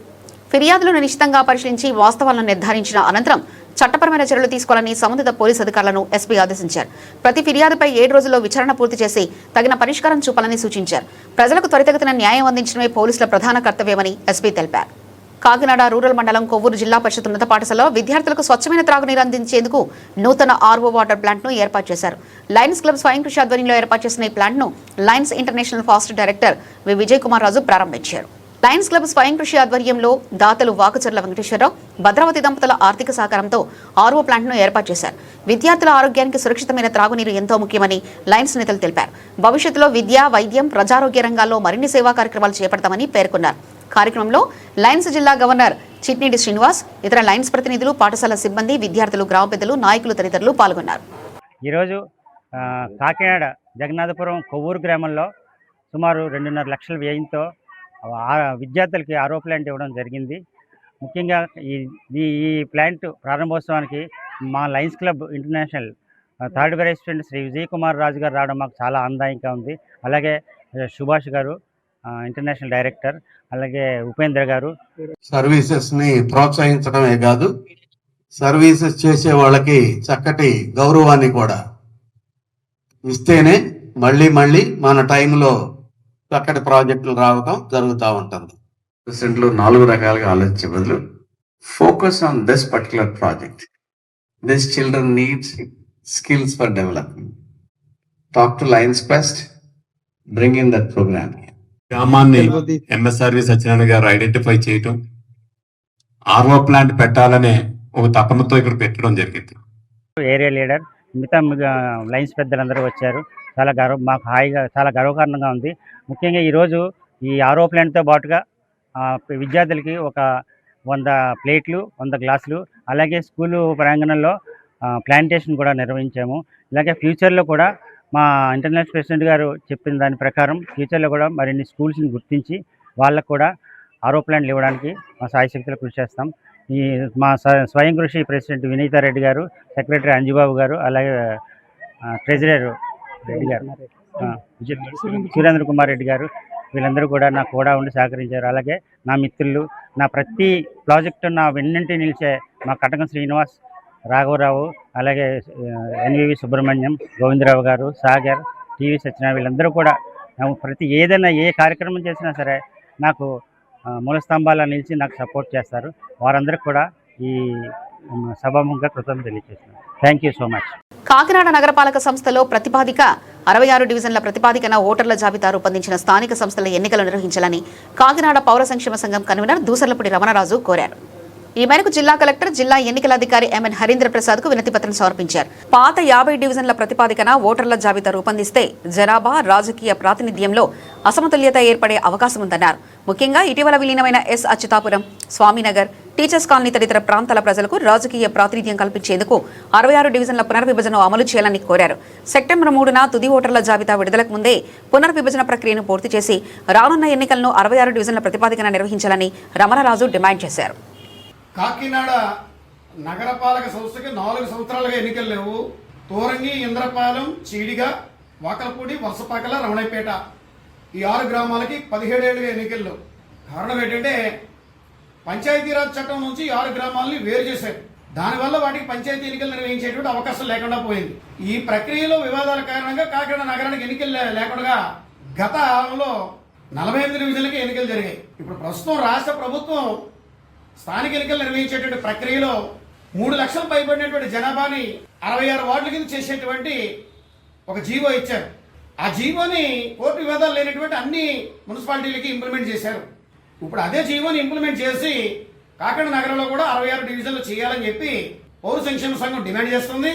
ఫిర్యాదులను నిశ్చితంగా పరిశీలించి వాస్తవాలను నిర్ధారించిన అనంతరం చట్టపరమైన చర్యలు తీసుకోవాలని సంబంధిత పోలీసు అధికారులను ఎస్పీ ఆదేశించారు. ప్రతి ఫిర్యాదుపై 7 రోజుల్లో విచారణ పూర్తి చేసి తగిన పరిష్కారం చూపాలని సూచించారు. ప్రజలకు త్వరితగతిన న్యాయం అందించడమే పోలీసుల ప్రధాన కర్తవ్యమని ఎస్పీ తెలిపారు. కాకినాడ రూరల్ మండలం కొవ్వూరు జిల్లా పరిషత్ ఉన్నత పాఠశాలలో విద్యార్థులకు స్వచ్ఛమైన త్రాగునీరు అందించేందుకు నూతన RO వాటర్ ప్లాంట్ను ఏర్పాటు చేశారు. లయన్స్ క్లబ్ స్వయం కృషి ఆధ్వర్యంలో ఏర్పాటు చేసిన ఈ ప్లాంట్ను లయన్స్ ఇంటర్నేషనల్ ఫాస్ట్ డైరెక్టర్ వి విజయ్ కుమార్ రాజు ప్రారంభించారు. లయన్స్ క్లబ్ స్వయం కృషి ఆధ్వర్యంలో దాతలు వాకచర్ల వెంకటేశ్వరరావు, భద్రావతి దంపతుల ఆర్థిక సహకారంతో RO ప్లాంట్ను ఏర్పాటు చేశారు. విద్యార్థుల ఆరోగ్యానికి సురక్షితమైన త్రాగునీరు ఎంతో ముఖ్యమని లయన్స్ నేతలు తెలిపారు. భవిష్యత్తులో విద్య, వైద్యం, ప్రజారోగ్య రంగాల్లో మరిన్ని సేవా కార్యక్రమాలు చేపడతామని పేర్కొన్నారు. కార్యక్రమంలో లయన్స్ జిల్లా గవర్నర్ చిట్నీడి శ్రీనివాస్, ఇతర లయన్స్ ప్రతినిధులు, పాఠశాల సిబ్బంది, విద్యార్థులు, గ్రామ పెద్దలు, నాయకులు తదితరులు పాల్గొన్నారు. ఈరోజు కాకినాడ జగన్నాథపురం కొవ్వూరు గ్రామంలో సుమారు 2.5 లక్షల వ్యయంతో విద్యార్థులకి RO ప్లాంట్ ఇవ్వడం జరిగింది. ముఖ్యంగా ఈ ప్లాంట్ ప్రారంభోత్సవానికి మా lions club international 3rd vice president Shri Vijay Kumar Raju గారు రావడం మాకు చాలా ఆనందదాయకంగా ఉంది. అలాగే సుభాష్ గారు, ఇంటర్నేషనల్ డైరెక్టర్, అలాగే ఉపేంద్ర గారు. సర్వీసెస్ ని ప్రోత్సహించడమే కాదు, సర్వీసెస్ చేసే వాళ్ళకి చక్కటి గౌరవాన్ని కూడా ఇస్తేనే మళ్ళీ మళ్ళీ మన టైంలో చక్కటి ప్రాజెక్టులు రావడం జరుగుతూ ఉంటుంది. ప్రెసిడెంట్లు 4 రకాలుగా ఆలోచించే బదులు focus on this particular project. This children needs skills for development. Talk to Lions Quest, bring in that programme. గ్రామాన్ని ఎంఎస్ఆర్వి సత్యనారాయణ గారు ఐడెంటిఫై చేయటం, ఆర్ఓ ప్లాంట్ పెట్టాలనే ఒక తపనతో ఇక్కడ పెట్టడం జరిగింది. ఏరియా లీడర్, మిగతా లైన్స్ పెద్దలందరూ వచ్చారు. చాలా మాకు హాయిగా, చాలా గర్వకారణంగా ఉంది. ముఖ్యంగా ఈరోజు ఈ ఆర్ఓ ప్లాంట్తో పాటుగా విద్యార్థులకి ఒక 100 ప్లేట్లు, 100 గ్లాసులు, అలాగే స్కూలు ప్రాంగణంలో ప్లాంటేషన్ కూడా నిర్వహించాము. ఇలాగే ఫ్యూచర్లో కూడా మా ఇంటర్నేషనల్ ప్రెసిడెంట్ గారు చెప్పిన దాని ప్రకారం ఫ్యూచర్లో కూడా మరిన్ని స్కూల్స్ని గుర్తించి వాళ్ళకు కూడా ఆర్ఓ ప్లాంట్లు ఇవ్వడానికి మా సాయశక్తులు కృషి చేస్తాం. ఈ మా స్వయం కృషి ప్రెసిడెంట్ వినీతారెడ్డి గారు, సెక్రటరీ అంజుబాబు గారు, అలాగే ట్రెజరర్ రెడ్డి గారు, సురేంద్ర కుమార్ రెడ్డి గారు, వీళ్ళందరూ కూడా నాకు కూడా ఉండి సహకరించారు. అలాగే నా మిత్రులు, నా ప్రతి ప్రాజెక్టు నా వెన్నంటి నిలిచే మా కటకం శ్రీనివాస్, రాఘవరావు, అలాగే ఎన్వివి సుబ్రహ్మణ్యం, గోవిందరావు గారు, సాగర్, టీవీ సత్యనారాయణ, వీళ్ళందరూ కూడా ప్రతి ఏదైనా ఏ కార్యక్రమం చేసినా సరే నాకు మూలస్తంభాలా నిలిచి నాకు సపోర్ట్ చేస్తారు. వారందరికీ కూడా ఈ సభాముఖంగా కృతజ్ఞతలు తెలియజేస్తున్నాను. Thank you so much. Kakinada నగరపాలక సంస్థలో ప్రతిపాదిక 66 డివిజన్ల ప్రతిపాదికన ఓటర్ల జాబితా రూపొందించిన స్థానిక సంస్థల ఎన్నికలు నిర్వహించాలని కాకినాడ పౌర సంక్షేమ సంఘం కన్వీనర్ దూసర్లపూడి రమణరాజు కోరారు. ఈ మేరకు జిల్లా కలెక్టర్, జిల్లా ఎన్నికల అధికారి ఎంఎన్ హరీంద్ర ప్రసాద్ కు వినతి పత్రం సమర్పించారు. పాత 50 డివిజన్ల ప్రతిపాదికన ఓటర్ల జాబితా రూపొందిస్తే జనాభా, రాజకీయ ప్రాతినిధ్యంలో అసమతుల్యత ఏర్పడే అవకాశం ఉందన్నారు. ముఖ్యంగా ఇటీవల విలీనమైన yes Atchutapuram, Swaminagar, teachers colony తదితర ప్రాంతాల ప్రజలకు రాజకీయ ప్రాతినిధ్యం కల్పించేందుకు 66 డివిజన్ల పునర్విభజన అమలు చేయాలని కోరారు. సెప్టెంబర్ 3న తుది ఓటర్ల జాబితా విడుదలకు ముందే పునర్విభజన ప్రక్రియను పూర్తి చేసి రానున్న ఎన్నికలను 66 డివిజన్ల ప్రతిపాదికన నిర్వహించాలని రమణరాజు డిమాండ్ చేశారు. కాకినాడ నగరపాలక సంస్థకి 4 సంవత్సరాలుగా ఎన్నికలు లేవు. తోరంగి, ఇంద్రపాలెం, చీడిగ, వాకలపూడి, వలసపాకల, రమణైపేట ఈ 6 గ్రామాలకి 17 ఏళ్ళుగా ఎన్నికల్లో. కారణం ఏంటంటే పంచాయతీరాజ్ చట్టం నుంచి 6 గ్రామాలని వేరు చేశారు. దానివల్ల వాటికి పంచాయతీ ఎన్నికలు నిర్వహించేటువంటి అవకాశం లేకుండా పోయింది. ఈ ప్రక్రియలో వివాదాల కారణంగా కాకినాడ నగరానికి ఎన్నికలు లేకుండా గతంలో 48 డివిజన్లకి ఎన్నికలు జరిగాయి. ఇప్పుడు ప్రస్తుతం రాష్ట్ర ప్రభుత్వం స్థానిక ఎన్నికలు నిర్వహించేటువంటి ప్రక్రియలో 3 లక్షలు పైబడినటువంటి జనాభాని 66 వార్డుల కింద చేసేటువంటి ఒక జీవో ఇచ్చారు. ఆ జీవోని కోర్టు వివాదాలు లేనటువంటి అన్ని మున్సిపాలిటీలకి ఇంప్లిమెంట్ చేశారు. ఇప్పుడు అదే జీవోని ఇంప్లిమెంట్ చేసి కాకినాడ నగరంలో కూడా 66 డివిజన్లు చేయాలని చెప్పి పౌర సంక్షేమ సంఘం డిమాండ్ చేస్తుంది.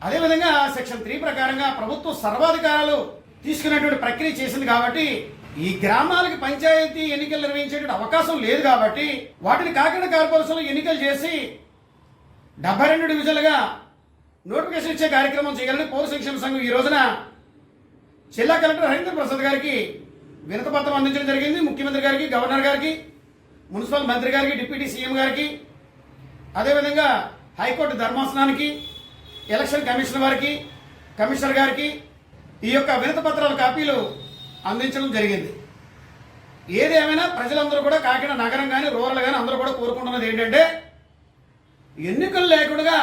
అదేవిధంగా సెక్షన్ 3 ప్రకారంగా ప్రభుత్వం సర్వాధికారాలు తీసుకునేటువంటి ప్రక్రియ చేసింది కాబట్టి ఈ గ్రామాలకి పంచాయతీ ఎన్నికలు నిర్వహించేటువంటి అవకాశం లేదు కాబట్టి వాటిని కాకినాడ కార్పొరేషన్లో ఎన్నికలు చేసి 72 డివిజన్లుగా నోటిఫికేషన్ ఇచ్చే కార్యక్రమం చేయాలని పౌర సంక్షేమ సంఘం ఈ రోజున జిల్లా కలెక్టర్ హరీంద్ర ప్రసాద్ గారికి వినతిపత్రం అందించడం జరిగింది. ముఖ్యమంత్రి గారికి, గవర్నర్ గారికి, మున్సిపల్ మంత్రి గారికి, డిప్యూటీ సీఎం గారికి, అదేవిధంగా హైకోర్టు ధర్మాసనానికి, ఎలక్షన్ కమిషనర్ వారికి, కమిషనర్ గారికి ఈ యొక్క వినతిపత్రాల కాపీలు అందించడం జరిగింది. ఏదేమైనా ప్రజలందరూ కూడా కాకినాడ నగరం కానీ రూరల్ కానీ అందరూ కూడా కోరుకుంటున్నది ఏంటంటే ఎన్నికలు లేకుండా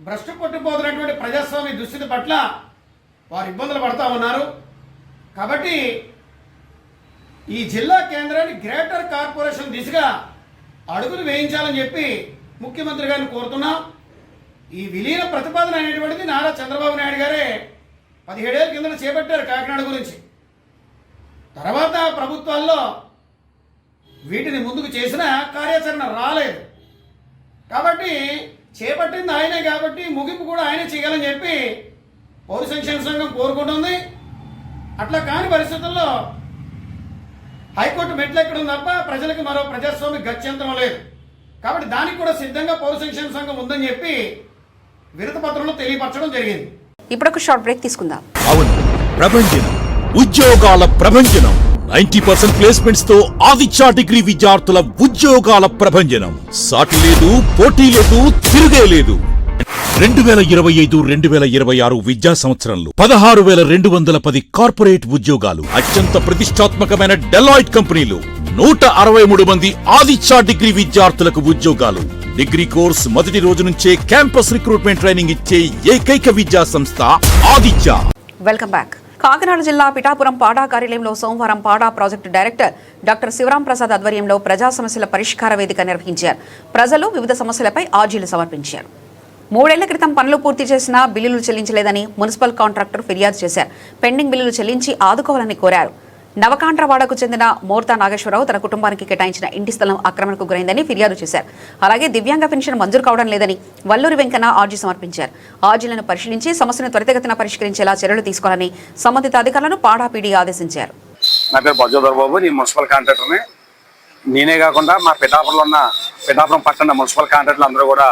భ్రష్టు పట్టుపోతున్నటువంటి ప్రజాస్వామ్య దుస్థితి పట్ల వారు ఇబ్బందులు పడతా ఉన్నారు. కాబట్టి ఈ జిల్లా కేంద్రాన్ని గ్రేటర్ కార్పొరేషన్ దిశగా అడుగులు వేయించాలని చెప్పి ముఖ్యమంత్రి గారిని కోరుతున్నాం. ఈ విలీన ప్రతిపాదన అనేటువంటిది నారా చంద్రబాబు నాయుడు గారే 17 ఏళ్ల కింద చేపట్టారు కాకినాడ గురించి. తర్వాత ప్రభుత్వాల్లో వీటిని ముందుకు చేసిన కార్యాచరణ రాలేదు. కాబట్టి చేపట్టింది ఆయనే కాబట్టి ముగింపు కూడా ఆయనే చేయాలని చెప్పి పౌర సంక్షేమ సంఘం కోరుకుంటుంది. అట్లా కాని పరిస్థితుల్లో హైకోర్టు మెట్లెక్కడం తప్ప ప్రజలకు మరో ప్రజాస్వామ్య గత్యంతరం లేదు. కాబట్టి దానికి కూడా సిద్ధంగా పౌర సంక్షేమ సంఘం ఉందని చెప్పి వినతి పత్రంలో తెలియపరచడం జరిగింది. ఇప్పుడు ఒక షార్ట్ బ్రేక్ తీసుకుందాం. అవును, ప్రభంజనం ఉద్యోగాల ప్రభంజనం. 90% ప్లేస్మెంట్స్ తో ఆదిత్య డిగ్రీ విద్యార్థుల ఉద్యోగాల ప్రభంజనం. సాటి లేదు, పోటీ లేదు, తిరుగే లేదు. 2025-2026 విద్యా సంవత్సరంలో 16,210 కార్పొరేట్ ఉద్యోగాలు, అత్యంత ప్రతిష్టాత్మకమైన డెలాయిట్ కంపెనీలు, 163 మంది ఆదిత్య డిగ్రీ విద్యార్థులకు ఉద్యోగాలు. డిగ్రీ కోర్స్ మొదటి రోజు నుంచే క్యాంపస్ రిక్రూట్మెంట్ ట్రైనింగ్ ఇచ్చే ఏకైక విద్యా సంస్థ ఆదిత్య. Welcome back. కాకినాడ జిల్లా పిఠాపురం పాడా కార్యాలయంలో సోమవారం పాడా project director doctor Sivaram Prasad ఆధ్వర్యంలో ప్రజా సమస్యల పరిష్కార వేదిక నిర్వహించారు. ప్రజలు వివిధ సమస్యలపై ఆర్జీలు సమర్పించారు. 3 ఏళ్ల క్రితం పనులు పూర్తి చేసినా బిల్లులు చెల్లించలేదని మున్సిపల్ కాంట్రాక్టర్ ఫిర్యాదు చేశారు. పెండింగ్ బిల్లులు చెల్లించి ఆదుకోవాలని కోరారు. నవకాండ్రవాడకు చెందిన మోర్తా నాగేశ్వరరావు తన కుటుంబానికి కేటాయించిన ఇంటి స్థలం ఆక్రమణకు గురైందని ఫిర్యాదు చేశారు. అలాగే దివ్యాంగ పెన్షన్ మంజూరు కావడం లేదని వల్లూరి వెంకన్న ఆర్జీ సమర్పించారు. ఆర్జీలను పరిశీలించి సమస్యను త్వరితగతిన పరిష్కరించేలా చర్యలు తీసుకోవాలని సంబంధిత అధికారులను పాడా పీడీ ఆదేశించారు. నా పేరు బొజ్జోదర్ బాబు, నేను మున్సిపల్ కాంట్రాక్టర్ని. నేనే కాకుండా మా పిఠాపురం పట్టణ మున్సిపల్ కాంట్రాక్టర్లు అందరూ కూడా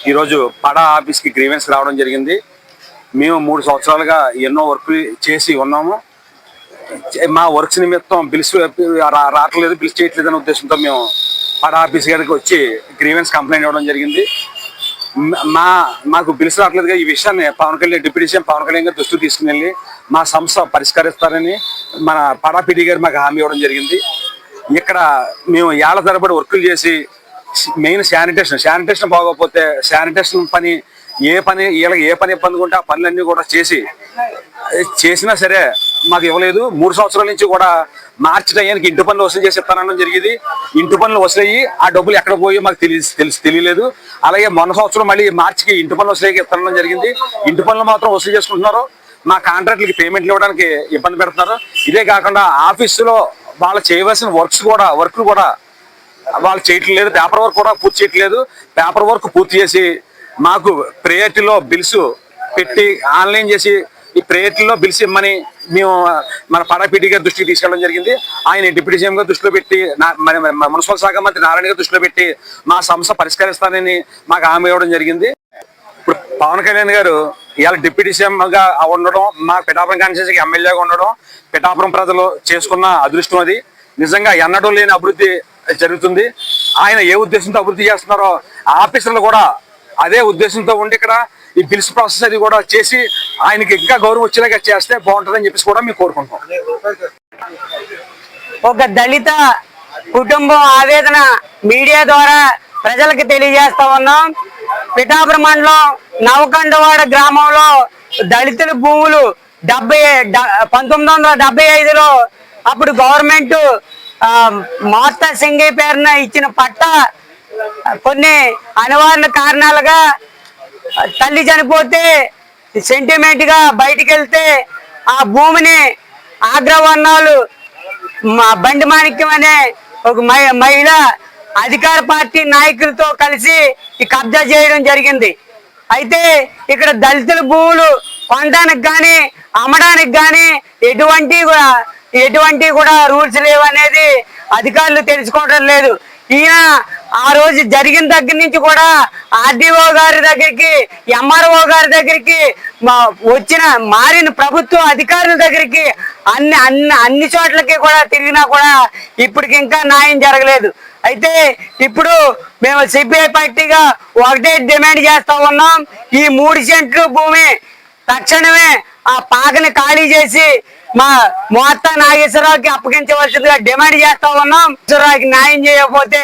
ఈరోజు పాడా ఆఫీస్కి గ్రీవెన్స్ రావడం జరిగింది. మేము 3 సంవత్సరాలుగా ఎన్నో వర్కులు చేసి ఉన్నాము. మా వర్క్స్ నిమిత్తం బిల్స్ రావట్లేదు, బిల్స్ చేయట్లేదు అనే ఉద్దేశంతో మేము పాడా ఆఫీస్ గారికి వచ్చి గ్రీవెన్స్ కంప్లైంట్ ఇవ్వడం జరిగింది. మాకు బిల్స్ రావట్లేదుగా ఈ విషయాన్ని డిప్యూటీ సీఎం పవన్ కళ్యాణ్ గారి దృష్టికి తీసుకుని వెళ్ళి మా సంస్థ పరిష్కరిస్తారని మన పాడా పీడీ గారు మాకు హామీ ఇవ్వడం జరిగింది. ఇక్కడ మేము ఏళ్ల తరబడి వర్కులు చేసి మెయిన్ శానిటేషన్ బాగోకపోతే శానిటేషన్ పని వీళ్ళకి ఏ పని ఇబ్బంది ఉంటే ఆ పనులన్నీ కూడా చేసినా సరే మాకు ఇవ్వలేదు. 3 సంవత్సరాల నుంచి కూడా మార్చి టైంకి ఇంటి పనులు వసూలు చేసి ఇస్తానడం జరిగింది. ఇంటి పనులు వసూలయ్యి ఆ డబ్బులు ఎక్కడ పోయి మాకు తెలియలేదు. అలాగే మొన్న సంవత్సరం మళ్ళీ మార్చికి ఇంటి పనులు వసూలయ్యి ఇస్తానడం జరిగింది. ఇంటి పనులు మాత్రం వసూలు చేసుకుంటున్నారు. మా కాంట్రాక్టులకి పేమెంట్లు ఇవ్వడానికి ఇబ్బంది పెడుతున్నారు. ఇదే కాకుండా ఆఫీసులో వాళ్ళు చేయవలసిన వర్క్లు కూడా వాళ్ళు చేయట్లేదు. పేపర్ వర్క్ కూడా పూర్తి చేయట్లేదు. పేపర్ వర్క్ పూర్తి చేసి మాకు ప్రయారిటీలో బిల్స్ పెట్టి ఆన్లైన్ చేసి ఈ ప్రయారిటీలో బిల్స్ ఇమ్మని మేము మన పాడా పీడీ గారి దృష్టికి తీసుకెళ్ళడం జరిగింది. ఆయన డిప్యూటీ సీఎం గారు దృష్టిలో పెట్టి మున్సిపల్ శాఖ మంత్రి నారాయణ గారి దృష్టిలో పెట్టి మా సమస్య పరిష్కరిస్తానని మాకు హామీ ఇవ్వడం జరిగింది. ఇప్పుడు పవన్ కళ్యాణ్ గారు ఇవాళ డిప్యూటీ సీఎంగా ఉండడం, మా పిఠాపురం కాన్స్టిట్యూన్సీకి ఎమ్మెల్యేగా ఉండడం పిఠాపురం ప్రజలు చేసుకున్న అదృష్టం. అది నిజంగా ఎన్నడూ లేని అభివృద్ధి జరుగుతుంది. ఆయన ఏ ఉద్దేశంతో అభివృద్ధి చేస్తున్నారో ఆఫీసర్లు కూడా అదే ఉద్దేశంతో ఉండి ఇక్కడ ఈ బిల్స్ ప్రాసెస్ అది కూడా చేసి ఆయనకి ఇంకా గౌరవం వచ్చేలాగా చేస్తే బాగుంటుందని చెప్పేసి కూడా మేము కోరుకుంటాం. ఒక దళిత కుటుంబం ఆవేదన మీడియా ద్వారా ప్రజలకు తెలియజేస్తా ఉన్నాం. పిఠాపురం మండలం నవకండవాడ గ్రామంలో దళితుల భూములు 1975లో అప్పుడు గవర్నమెంట్ మోర్తా సింగయ్య పేరున ఇచ్చిన పట్ట కొన్ని అనివార్య కారణాలుగా తల్లి చనిపోతే సెంటిమెంట్ గా బయటికి వెళ్తే ఆ భూమిని ఆగ్రవర్ణాలు బండి మాణిక్యం అనే ఒక మహిళ అధికార పార్టీ నాయకులతో కలిసి ఈ కబ్జా చేయడం జరిగింది. అయితే ఇక్కడ దళితుల భూములు కొనడానికి కానీ అమ్మడానికి కానీ ఎటువంటి కూడా రూల్స్ లేవు అనేది అధికారులు తెలుసుకోవడం లేదు. ఈయన ఆ రోజు జరిగిన దగ్గర నుంచి కూడా ఆర్డీఓ గారి దగ్గరికి, ఎంఆర్ఓ గారి దగ్గరికి మారిన ప్రభుత్వ అధికారుల దగ్గరికి అన్ని చోట్లకి కూడా తిరిగినా కూడా ఇప్పటికి ఇంకా న్యాయం జరగలేదు. అయితే ఇప్పుడు మేము సిపిఐ పార్టీగా ఒకటే డిమాండ్ చేస్తా ఉన్నాం. ఈ 3 సెంట్లు భూమి తక్షణమే ఆ పాకని ఖాళీ చేసి మా మోర్తా నాగేశ్వరరావుకి అప్పగించవలసిందిగా డిమాండ్ చేస్తా ఉన్నాం. నాగేశ్వరరావుకి న్యాయం చేయకపోతే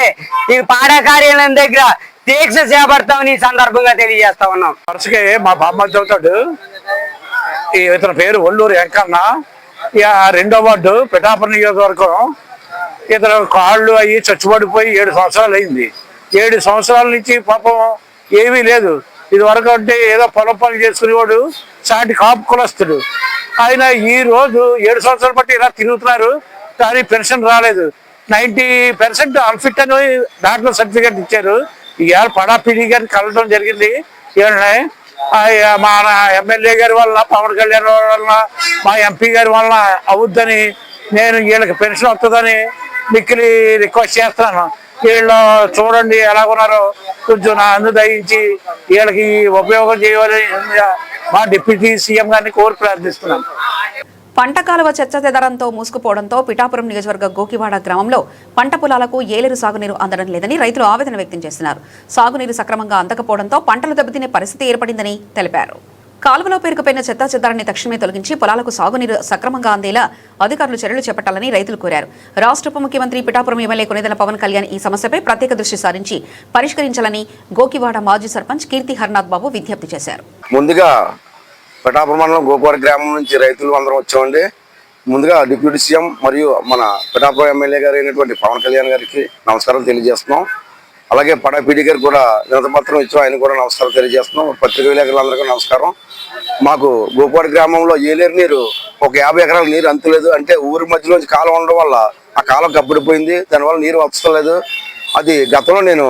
ఈ పాడా కార్యాలయం దగ్గర దీక్ష చేపడతామని ఈ సందర్భంగా తెలియజేస్తా ఉన్నాం. వరుసగా మా బామ్మ చదువుతాడు. ఇతని పేరు ఒల్లూరు వెంకన్న. 2వ వార్డు పిఠాపురం నియోజకవర్గం. ఇతను కాళ్ళు అయ్యి చచ్చిపడిపోయి 7 సంవత్సరాలు అయింది. 7 సంవత్సరాల నుంచి పాపం ఏమీ లేదు. ఇది వరకు అంటే ఏదో పొలం పని చేసుకునేవాడు, సాటి కాపు కులస్తుడు. ఆయన ఈ రోజు 7 సంవత్సరాలు బట్టి ఇలా తిరుగుతున్నారు, కానీ పెన్షన్ రాలేదు. 90% అన్ఫిట్ అని దాంట్లో సర్టిఫికేట్ ఇచ్చారు. ఇవాళ పాడా పీడీ గారిని కలవడం జరిగింది. మా ఎమ్మెల్యే గారి వల్ల, పవన్ కళ్యాణ్ వల్ల, మా ఎంపీ గారి వల్ల అవుద్దని నేను వీళ్ళకి పెన్షన్ వస్తుందని మిక్కిలి రిక్వెస్ట్ చేస్తున్నాను. వీళ్ళు చూడండి ఎలాగున్నారో, కొంచెం నా దయించి వీళ్ళకి ఉపయోగం చేయాలని మా డిప్యూటీ సీఎం గారిని కోరి ప్రార్థిస్తున్నాను. పంట కాలువ చెత్తచెదరంతో మూసుకుపోవడంతో పిఠాపురం నియోజకవర్గ గోకివాడ గ్రామంలో పంట పొలాలకు ఏలేరు సాగునీరు అందడం లేదని రైతులు ఆవేదన వ్యక్తం చేస్తున్నారు. సాగునీరు సక్రమంగా అందకపోవడంతో పంటలు దెబ్బతినే పరిస్థితి ఏర్పడిందని తెలిపారు. కాలువలో పేరుకుపోయిన చెత్తాచెదారాన్ని తక్షణమే తొలగించి పొలాలకు సాగునీరు సక్రమంగా అందేలా అధికారులు చర్యలు చేపట్టాలని రైతులు కోరారు. రాష్ట్ర ఉప ముఖ్యమంత్రి పిఠాపురం ఎమ్మెల్యే కొనిదెల పవన్ కళ్యాణ్ ఈ సమస్యపై ప్రత్యేక దృష్టి సారించి పరిష్కరించాలని గోకివాడ మాజీ సర్పంచ్ కీర్తి హర్నాథ్ బాబు విజ్ఞప్తి చేశారు. ముందుగా పిఠాపురం మండలం గోకువాడ గ్రామం నుంచి రైతులు అందరం వచ్చామండి. ముందుగా డిప్యూటీ సీఎం మరియు మన పిఠాపురం ఎమ్మెల్యే గారు అయినటువంటి పవన్ కళ్యాణ్ గారికి నమస్కారం తెలియజేస్తున్నాం. అలాగే పడా పీడీ గారు కూడా వినతిపత్రం ఇచ్చాం, ఆయన కూడా నమస్కారం తెలియజేస్తున్నాం. పత్రికా విలేకరులందరికీ నమస్కారం. మాకు గోకువాడ గ్రామంలో ఏలేరు నీరు ఒక 50 ఎకరాల నీరు అంతలేదు. అంటే ఊరి మధ్యలోంచి కాలం ఉండడం వల్ల ఆ కాలం కబ్బడిపోయింది, దానివల్ల నీరు వస్తలేదు. అది గతంలో నేను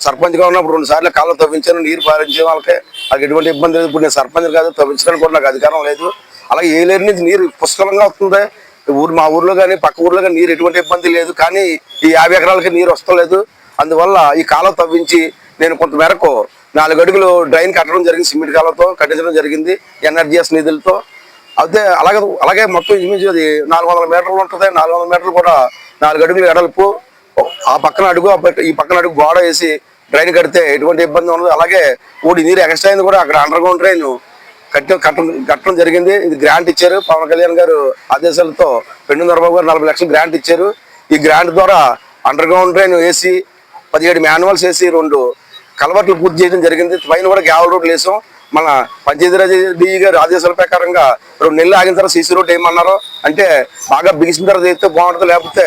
సర్పంచ్గా ఉన్నప్పుడు 2 సార్లు కాలం తవ్వించాను, నీరు పారించే వాళ్ళకి అది ఎటువంటి ఇబ్బంది లేదు. ఇప్పుడు నేను సర్పంచ్ కాదు, తవ్వించడానికి కూడా నాకు అధికారం లేదు. అలాగే ఏలేరు నుంచి నీరు పుష్కలంగా వస్తుంది. మా ఊర్లో కానీ పక్క ఊర్లో కానీ నీరు ఎటువంటి ఇబ్బంది లేదు. కానీ ఈ 50 ఎకరాలకి నీరు వస్తలేదు. అందువల్ల ఈ కాలం తవ్వించి నేను కొంత మేరకు 4 అడుగులు డ్రైన్ కట్టడం జరిగింది, సిమెంట్ కాలంతో కట్టించడం జరిగింది ఎన్ఆర్జీఎస్ నిధులతో. అదే అలాగే మొత్తం ఇంచుమించు అది 400 మీటర్లు ఉంటుంది. 400 మీటర్లు కూడా 4 అడుగులు ఎడల్పు, ఆ పక్కన అడుగు ఈ పక్కన అడుగు గోడ వేసి డ్రైన్ కడితే ఎటువంటి ఇబ్బంది ఉండదు. అలాగే నీరు ఎక్స్ట్రా అయింది కూడా అక్కడ అండర్ గ్రౌండ్ డ్రైన్ కట్టడం జరిగింది. ఇది గ్రాంట్ ఇచ్చారు పవన్ కళ్యాణ్ గారు ఆదేశాలతో. చంద్రబాబు గారు 40 లక్షలు గ్రాంట్ ఇచ్చారు. ఈ గ్రాంట్ ద్వారా అండర్ గ్రౌండ్ డ్రైన్ వేసి 17 మాన్యువల్స్ వేసి 2 కలవర్ట్లు పూర్తి చేయడం జరిగింది. పైన కూడా గ్యావల్ రోడ్లు వేసాం. మన పంచాయతీరాజ్ డిఈ గారు ఆదేశాల ప్రకారంగా 2 నెలలు ఆగిన తర్వాత సీసీ రోడ్ ఏమన్నారో, అంటే బాగా బిగిసిన తర్వాత అయితే బాగుంటుంది, లేకపోతే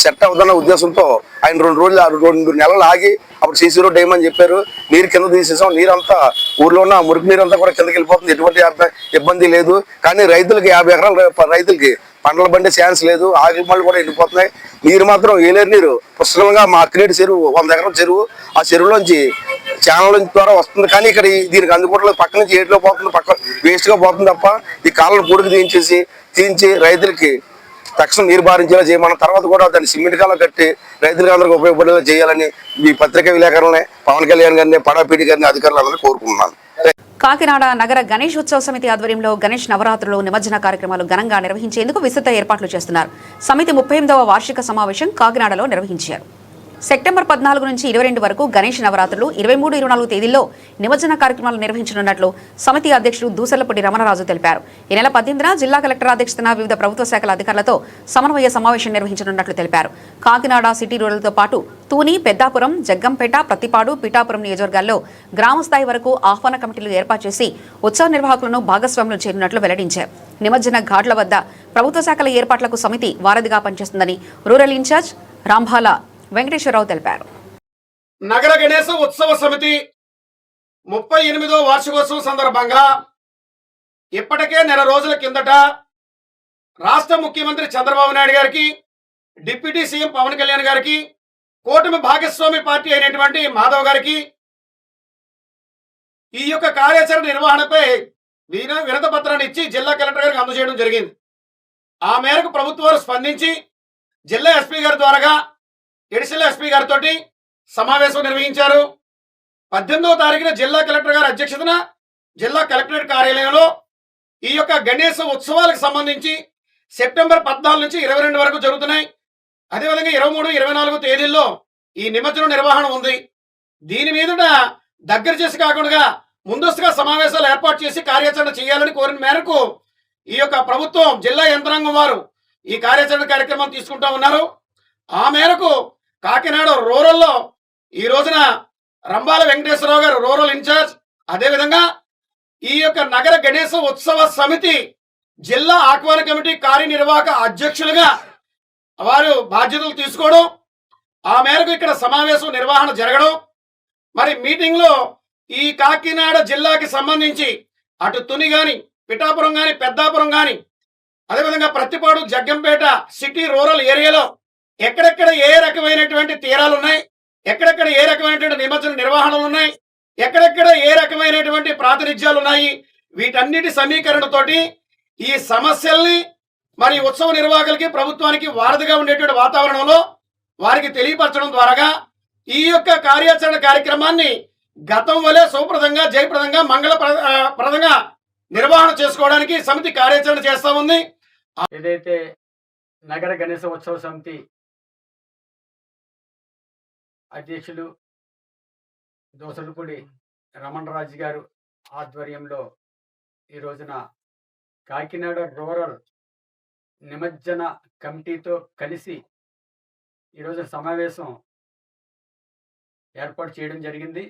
సెట్ అవుతున్న ఉద్దేశంతో ఆయన 2 నెలలు ఆగి అప్పుడు సీసీ రోడ్ వేయమని చెప్పారు. నీరు కింద తీసేసాం. నీరంతా ఊర్లో ఉన్న మురికి నీరు అంతా కూడా కిందకి వెళ్ళిపోతుంది, ఎటువంటి ఇబ్బంది లేదు. కానీ రైతులకి 50 ఎకరాల రైతులకి పంటలు పండే ఛాన్స్ లేదు. ఆగిమళ్ళు కూడా వెళ్ళిపోతున్నాయి. నీరు మాత్రం ఏలేరు నీరు పుష్కలంగా మా అక్కినేటి చెరువు 100 ఎకరం చెరువు, ఆ చెరువులోంచి ఛానల్ ద్వారా వస్తుంది. కానీ ఇక్కడ దీనికి అందుకోవట్లేదు. పక్క నుంచి ఏట్లో పోతుంది, పక్క వేస్ట్ గా పోతుంది తప్ప ఈ కాలను పూడికి తీయించి రైతులకి తక్షణం నీరు బారించేలా చేయమన్న తర్వాత కూడా దాన్ని సిమెంట్ కాలం కట్టి రైతులకు అందరికీ ఉపయోగపడేలా చేయాలని ఈ పత్రికా విలేకరులనే పవన్ కళ్యాణ్ గారిని పడా పీడీ గారిని అధికారులందరూ కోరుకుంటున్నాను. కాకినాడ నగర గణేష్ ఉత్సవ సమితి ఆధ్వర్యంలో గణేష్ నవరాత్రులు నిమజ్జన కార్యక్రమాలు ఘనంగా నిర్వహించేందుకు విస్తృత ఏర్పాట్లు చేస్తున్నారు. సమితి 38వ వార్షిక సమావేశం కాకినాడలో నిర్వహించారు. సెప్టెంబర్ 14 నుంచి 22 వరకు గణేష్ నవరాత్రులు, 23, 24 తేదీల్లో నిమజ్జన కార్యక్రమాలు నిర్వహించనున్నట్లు సమితి అధ్యక్షుడు దూసర్లపూడి రమణరాజు తెలిపారు. ఈ నెల 18న జిల్లా కలెక్టర్ అధ్యక్షతన వివిధ ప్రభుత్వ శాఖల అధికారులతో సమన్వయ సమావేశం నిర్వహించనున్నట్లు తెలిపారు. కాకినాడ సిటీ రూరల్తో పాటు తూని, పెద్దాపురం, జగ్గంపేట, ప్రతిపాడు, పిఠాపురం నియోజకవర్గాల్లో గ్రామ స్థాయి వరకు ఆహ్వాన కమిటీలు ఏర్పాటు చేసి ఉత్సవ నిర్వాహకులను భాగస్వాములు చేయనున్నట్లు వెల్లడించారు. నిమజ్జన ఘాట్ల వద్ద ప్రభుత్వ శాఖల ఏర్పాట్లకు సమితి వారధిగా పనిచేస్తుందని రూరల్ ఇన్ఛార్జ్ రాంభాల వెంకటేశ్వరరావు తెలిపారు. నగర గణేశ ఉత్సవ సమితి 38వ వార్షికోత్సవం సందర్భంగా ఇప్పటికే నెల రోజుల కిందట రాష్ట్ర ముఖ్యమంత్రి చంద్రబాబు నాయుడు గారికి, డిప్యూటీ సీఎం పవన్ కళ్యాణ్ గారికి, కూటమి భాగస్వామి పార్టీ అయినటువంటి మాధవ్ గారికి ఈ యొక్క కార్యాచరణ నిర్వహణపై వినతి పత్రాన్ని ఇచ్చి జిల్లా కలెక్టర్ గారికి అందజేయడం జరిగింది. ఆ మేరకు ప్రభుత్వాలు స్పందించి జిల్లా ఎస్పీ గారి ద్వారా ఎడిషనల్ ఎస్పీ గారితో సమావేశం నిర్వహించారు. 18వ తారీఖున జిల్లా కలెక్టర్ గారి అధ్యక్షతన జిల్లా కలెక్టరేట్ కార్యాలయంలో ఈ యొక్క గణేశ ఉత్సవాలకు సంబంధించి సెప్టెంబర్ 14 నుంచి 22 వరకు జరుగుతున్నాయి. అదేవిధంగా 23, 24 తేదీల్లో ఈ నిమజ్జన నిర్వహణ ఉంది. దీని మీదట దగ్గర చేసి కాకుండా ముందస్తుగా సమావేశాలు ఏర్పాటు చేసి కార్యాచరణ చేయాలని కోరిన మేరకు ఈ యొక్క ప్రభుత్వం జిల్లా యంత్రాంగం వారు ఈ కార్యాచరణ కార్యక్రమం తీసుకుంటా ఉన్నారు. ఆ మేరకు కాకినాడ రూరల్లో ఈ రోజున రంబాల వెంకటేశ్వరరావు గారు రూరల్ ఇన్ఛార్జ్, అదేవిధంగా ఈ యొక్క నగర గణేశ ఉత్సవ సమితి జిల్లా ఆహ్వాన కమిటీ కార్యనిర్వాహక అధ్యక్షులుగా వారు బాధ్యతలు తీసుకోవడం, ఆ మేరకు ఇక్కడ సమావేశం నిర్వహణ జరగడం. మరి మీటింగ్లో ఈ కాకినాడ జిల్లాకి సంబంధించి అటు తుని కానీ, పిఠాపురం కానీ, పెద్దాపురం కానీ, అదేవిధంగా ప్రతిపాడు, జగ్గంపేట సిటీ రూరల్ ఏరియాలో ఎక్కడెక్కడ ఏ రకమైనటువంటి తీరాలు ఉన్నాయి, ఎక్కడెక్కడ ఏ రకమైనటువంటి నిమజ్జన నిర్వహణలు ఉన్నాయి, ఎక్కడెక్కడ ఏ రకమైనటువంటి ప్రాతినిధ్యాలు ఉన్నాయి, వీటన్నిటి సమీకరణతోటి ఈ సమస్యల్ని మరి ఉత్సవ నిర్వాహకులకి ప్రభుత్వానికి వారధిగా ఉండేటువంటి వాతావరణంలో వారికి తెలియపరచడం ద్వారా ఈ యొక్క కార్యాచరణ కార్యక్రమాన్ని గతం వలె సుప్రదంగా, జయప్రదంగా, మంగళప్రదంగా నిర్వహణ చేసుకోవడానికి సమితి కార్యాచరణ చేస్తా ఉంది. ఏదైతే నగర గణేశ ఉత్సవ సమితి అధ్యక్షులు దోసలపూడి రమణరాజు గారు ఆధ్వర్యంలో ఈ రోజున కాకినాడ రూరల్ నిమజ్జన కమిటీతో కలిసి ఈరోజు సమావేశం ఏర్పాటు చేయడం జరిగింది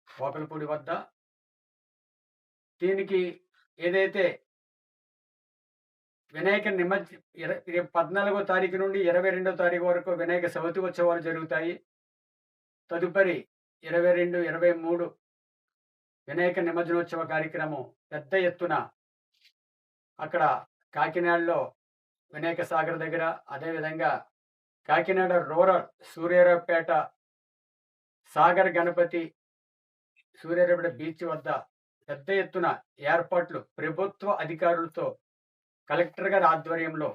ఓకలపూడి వద్ద. దీనికి ఏదైతే వినాయక 14వ తారీఖు నుండి 22వ తారీఖు వరకు వినాయక చవితి ఉత్సవాలు జరుగుతాయి. తదుపరి 22, 23 వినాయక నిమజ్జనోత్సవ కార్యక్రమం పెద్ద ఎత్తున అక్కడ కాకినాడలో వినాయక సాగర్ దగ్గర, అదేవిధంగా కాకినాడ రూరల్ సూర్యారావుపేట సాగర్ గణపతి సూర్యారావుపేట బీచ్ వద్ద పెద్ద ఎత్తున ఏర్పాట్లు ప్రభుత్వ అధికారులతో కలెక్టర్ గారి ఆధ్వర్యంలో,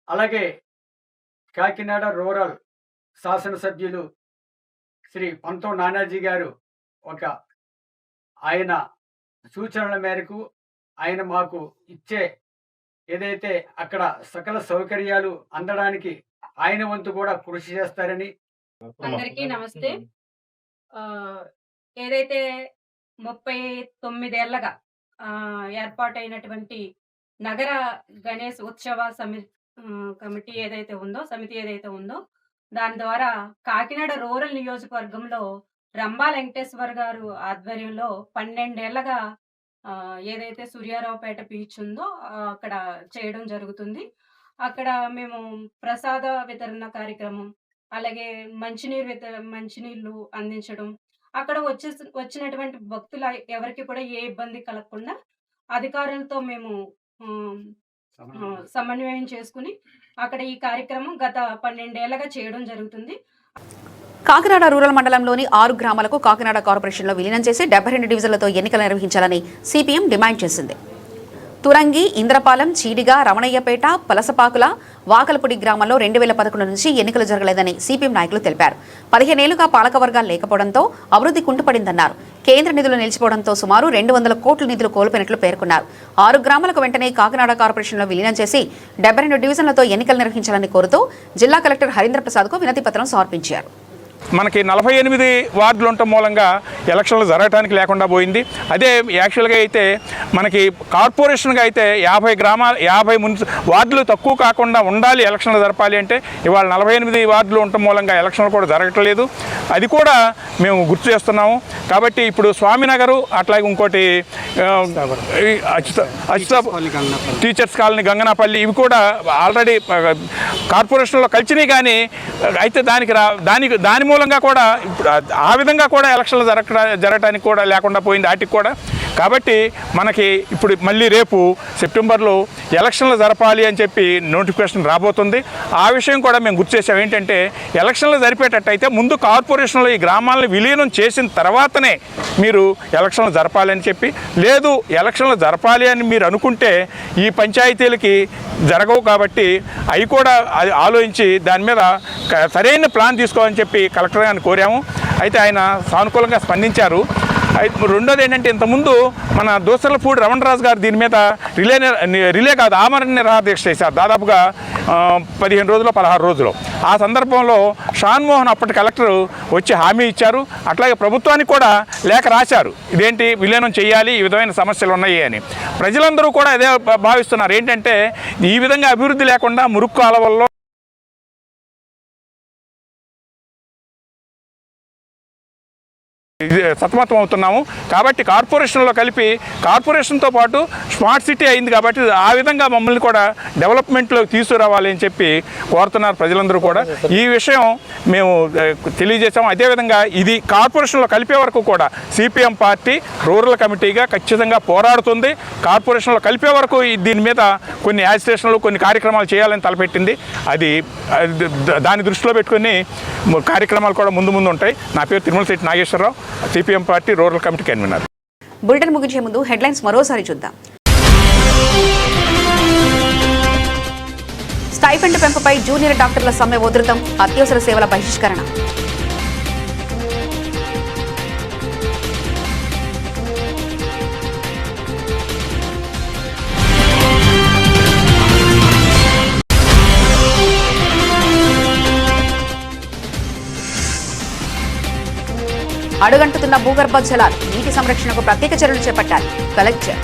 అలాగే కాకినాడ రూరల్ శాసనసభ్యులు శ్రీ పంతం నానాజీ గారు ఆయన సూచనల మేరకు ఆయన మాకు ఇచ్చే ఏదైతే అక్కడ సకల సౌకర్యాలు అందడానికి ఆయన వంతు కూడా కృషి చేస్తారని. అందరికీ నమస్తే. ఏదైతే 39 ఏళ్లగా ఏర్పాటైనటువంటి నగర గణేష్ ఉత్సవ కమిటీ సమితి ఏదైతే ఉందో దాని ద్వారా కాకినాడ రూరల్ నియోజకవర్గంలో రంభా వెంకటేశ్వర్ గారు ఆధ్వర్యంలో 12 ఏళ్లగా ఏదైతే సూర్యారావుపేట బీచ్ ఉందో అక్కడ చేయడం జరుగుతుంది. అక్కడ మేము ప్రసాద వితరణ కార్యక్రమం, అలాగే మంచినీళ్ళు అందించడం, అక్కడ వచ్చినటువంటి భక్తుల ఎవరికి కూడా ఏ ఇబ్బంది కలగకుండా అధికారులతో మేము సమన్వయం చేసుకుని అక్కడ ఈ కార్యక్రమం గత 12 ఏళ్లగా చేయడం జరుగుతుంది. కాకినాడ రూరల్ మండలంలోని 6 గ్రామాలకు కాకినాడ కార్పొరేషన్లో విలీనం చేసి 72 డివిజన్లతో ఎన్నికలు నిర్వహించాలని సిపిఎం డిమాండ్ చేసింది. తురంగి, ఇంద్రపాలెం, చీడిగ, రమణయ్యపేట, పలసపాకుల, వాకలపూడి గ్రామాల్లో 2011 నుంచి ఎన్నికలు జరగలేదని సిపిఎం నాయకులు తెలిపారు. 15 ఏళ్లుగా పాలకవర్గాలు లేకపోవడంతో అభివృద్ధి కుంటుపడిందన్నారు. కేంద్ర నిధులు నిలిచిపోవడంతో సుమారు 200 కోట్ల నిధులు కోల్పోయినట్లు పేర్కొన్నారు. 6 గ్రామాలకు వెంటనే కాకినాడ కార్పొరేషన్లో విలీనం చేసి 72 డివిజన్లతో ఎన్నికలు నిర్వహించాలని కోరుతూ జిల్లా కలెక్టర్ హరీంద్ర ప్రసాద్కు వినతి పత్రం సమర్పించారు. మనకి 48 వార్డులు ఉండటం మూలంగా ఎలక్షన్లు జరగడానికి లేకుండా పోయింది. అదే యాక్చువల్గా అయితే మనకి కార్పొరేషన్గా అయితే 50 వార్డులు తక్కువ కాకుండా ఉండాలి ఎలక్షన్లు జరపాలి అంటే ఇవాళ 48 వార్డులు ఉండటం మూలంగా ఎలక్షన్లు కూడా జరగట్లేదు. అది కూడా మేము గుర్తు చేస్తున్నాము. కాబట్టి ఇప్పుడు స్వామినగరు, అట్లాగే ఇంకోటి టీచర్స్ కాలనీ, గంగనాపల్లి, ఇవి కూడా ఆల్రెడీ కార్పొరేషన్లో కలిసినాయి. కానీ అయితే దాని మూలంగా కూడా ఇప్పుడు ఆ విధంగా కూడా ఎలక్షన్లు జరగడానికి కూడా లేకుండా పోయింది వాటికి కూడా. కాబట్టి మనకి ఇప్పుడు మళ్ళీ రేపు సెప్టెంబర్లో ఎలక్షన్లు జరపాలి అని చెప్పి నోటిఫికేషన్ రాబోతుంది. ఆ విషయం కూడా మేము గుర్తు చేసాం. ఏంటంటే ఎలక్షన్లు జరిపేటట్టయితే ముందు కార్పొరేషన్లో ఈ గ్రామాలను విలీనం చేసిన తర్వాతనే మీరు ఎలక్షన్లు జరపాలని చెప్పి, లేదు ఎలక్షన్లు జరపాలి అని మీరు అనుకుంటే ఈ పంచాయతీలకి జరగవు. కాబట్టి అవి కూడా ఆలోచించి దాని మీద సరైన ప్లాన్ తీసుకోవాలని చెప్పి కలెక్టర్ గారిని కోరాము. అయితే ఆయన సానుకూలంగా స్పందించారు. రెండోది ఏంటంటే ఇంతకుముందు మన దోసలపూడి రమణరాజు గారు దీని మీద రిలే కాదు ఆమరణ నిరాదీక్ష చేశారు దాదాపుగా 15 రోజులు 16 రోజులు. ఆ సందర్భంలో షాన్మోహన్ అప్పటి కలెక్టర్ వచ్చి హామీ ఇచ్చారు. అట్లాగే ప్రభుత్వానికి కూడా లేఖ రాశారు, ఇదేంటి విలీనం చేయాలి, ఈ విధమైన సమస్యలు ఉన్నాయి అని. ప్రజలందరూ కూడా అదే భావిస్తున్నారు. ఏంటంటే ఈ విధంగా అభివృద్ధి లేకుండా మురుక్కు కాలువల్లో సతమతం అవుతున్నాము. కాబట్టి కార్పొరేషన్లో కలిపి కార్పొరేషన్తో పాటు స్మార్ట్ సిటీ అయింది. కాబట్టి ఆ విధంగా మమ్మల్ని కూడా డెవలప్మెంట్లోకి తీసుకురావాలి అని చెప్పి కోరుతున్నారు ప్రజలందరూ కూడా. ఈ విషయం మేము తెలియజేసాము. అదేవిధంగా ఇది కార్పొరేషన్లో కలిపే వరకు కూడా సిపిఎం పార్టీ రూరల్ కమిటీగా ఖచ్చితంగా పోరాడుతుంది. కార్పొరేషన్లో కలిపే వరకు దీని మీద కొన్ని యాజిటేషన్లు, కొన్ని కార్యక్రమాలు చేయాలని తలపెట్టింది. దాన్ని దృష్టిలో పెట్టుకుని కార్యక్రమాలు కూడా ముందు ఉంటాయి. నా పేరు Tirumalasetti Nageswara Rao, CPM party rural committee convener. Bulletin ముగించే ముందు హెడ్లైన్స్ మరోసారి చూద్దాం. స్టైఫండ్ పెంపుపై జూనియర్ డాక్టర్ల సమ్మె ఉధృతం, అత్యవసర సేవల బహిష్కరణ. అడుగంటుతున్న భూగర్భ జలాలు, నీటి సంరక్షణకు ప్రత్యేక చర్యలు చేపట్టాలి కలెక్టర్.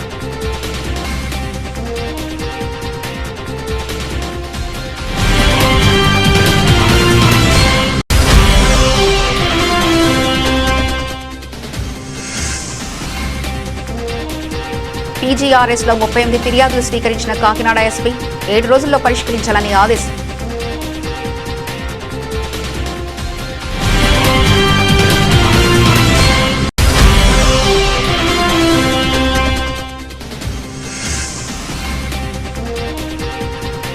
పీజీఆర్ఎస్ లో 38 ఫిర్యాదులు స్వీకరించిన కాకినాడ ఎస్పీ 7 రోజుల్లో పరిష్కరించాలని ఆదేశం.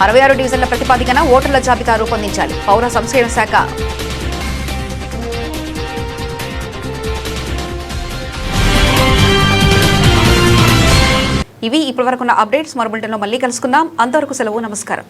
అరవై 66 డివిజన్ల ప్రతిపాదికన ఓటర్ల జాబితా రూపొందించాలి పౌర సంక్షేమ శాఖ. ఇవి ఇప్పటివరకున్న అప్డేట్స్. మరో బులెటిన్లో మళ్ళీ కలుసుకుందాం. అంతవరకు సెలవు. నమస్కారం.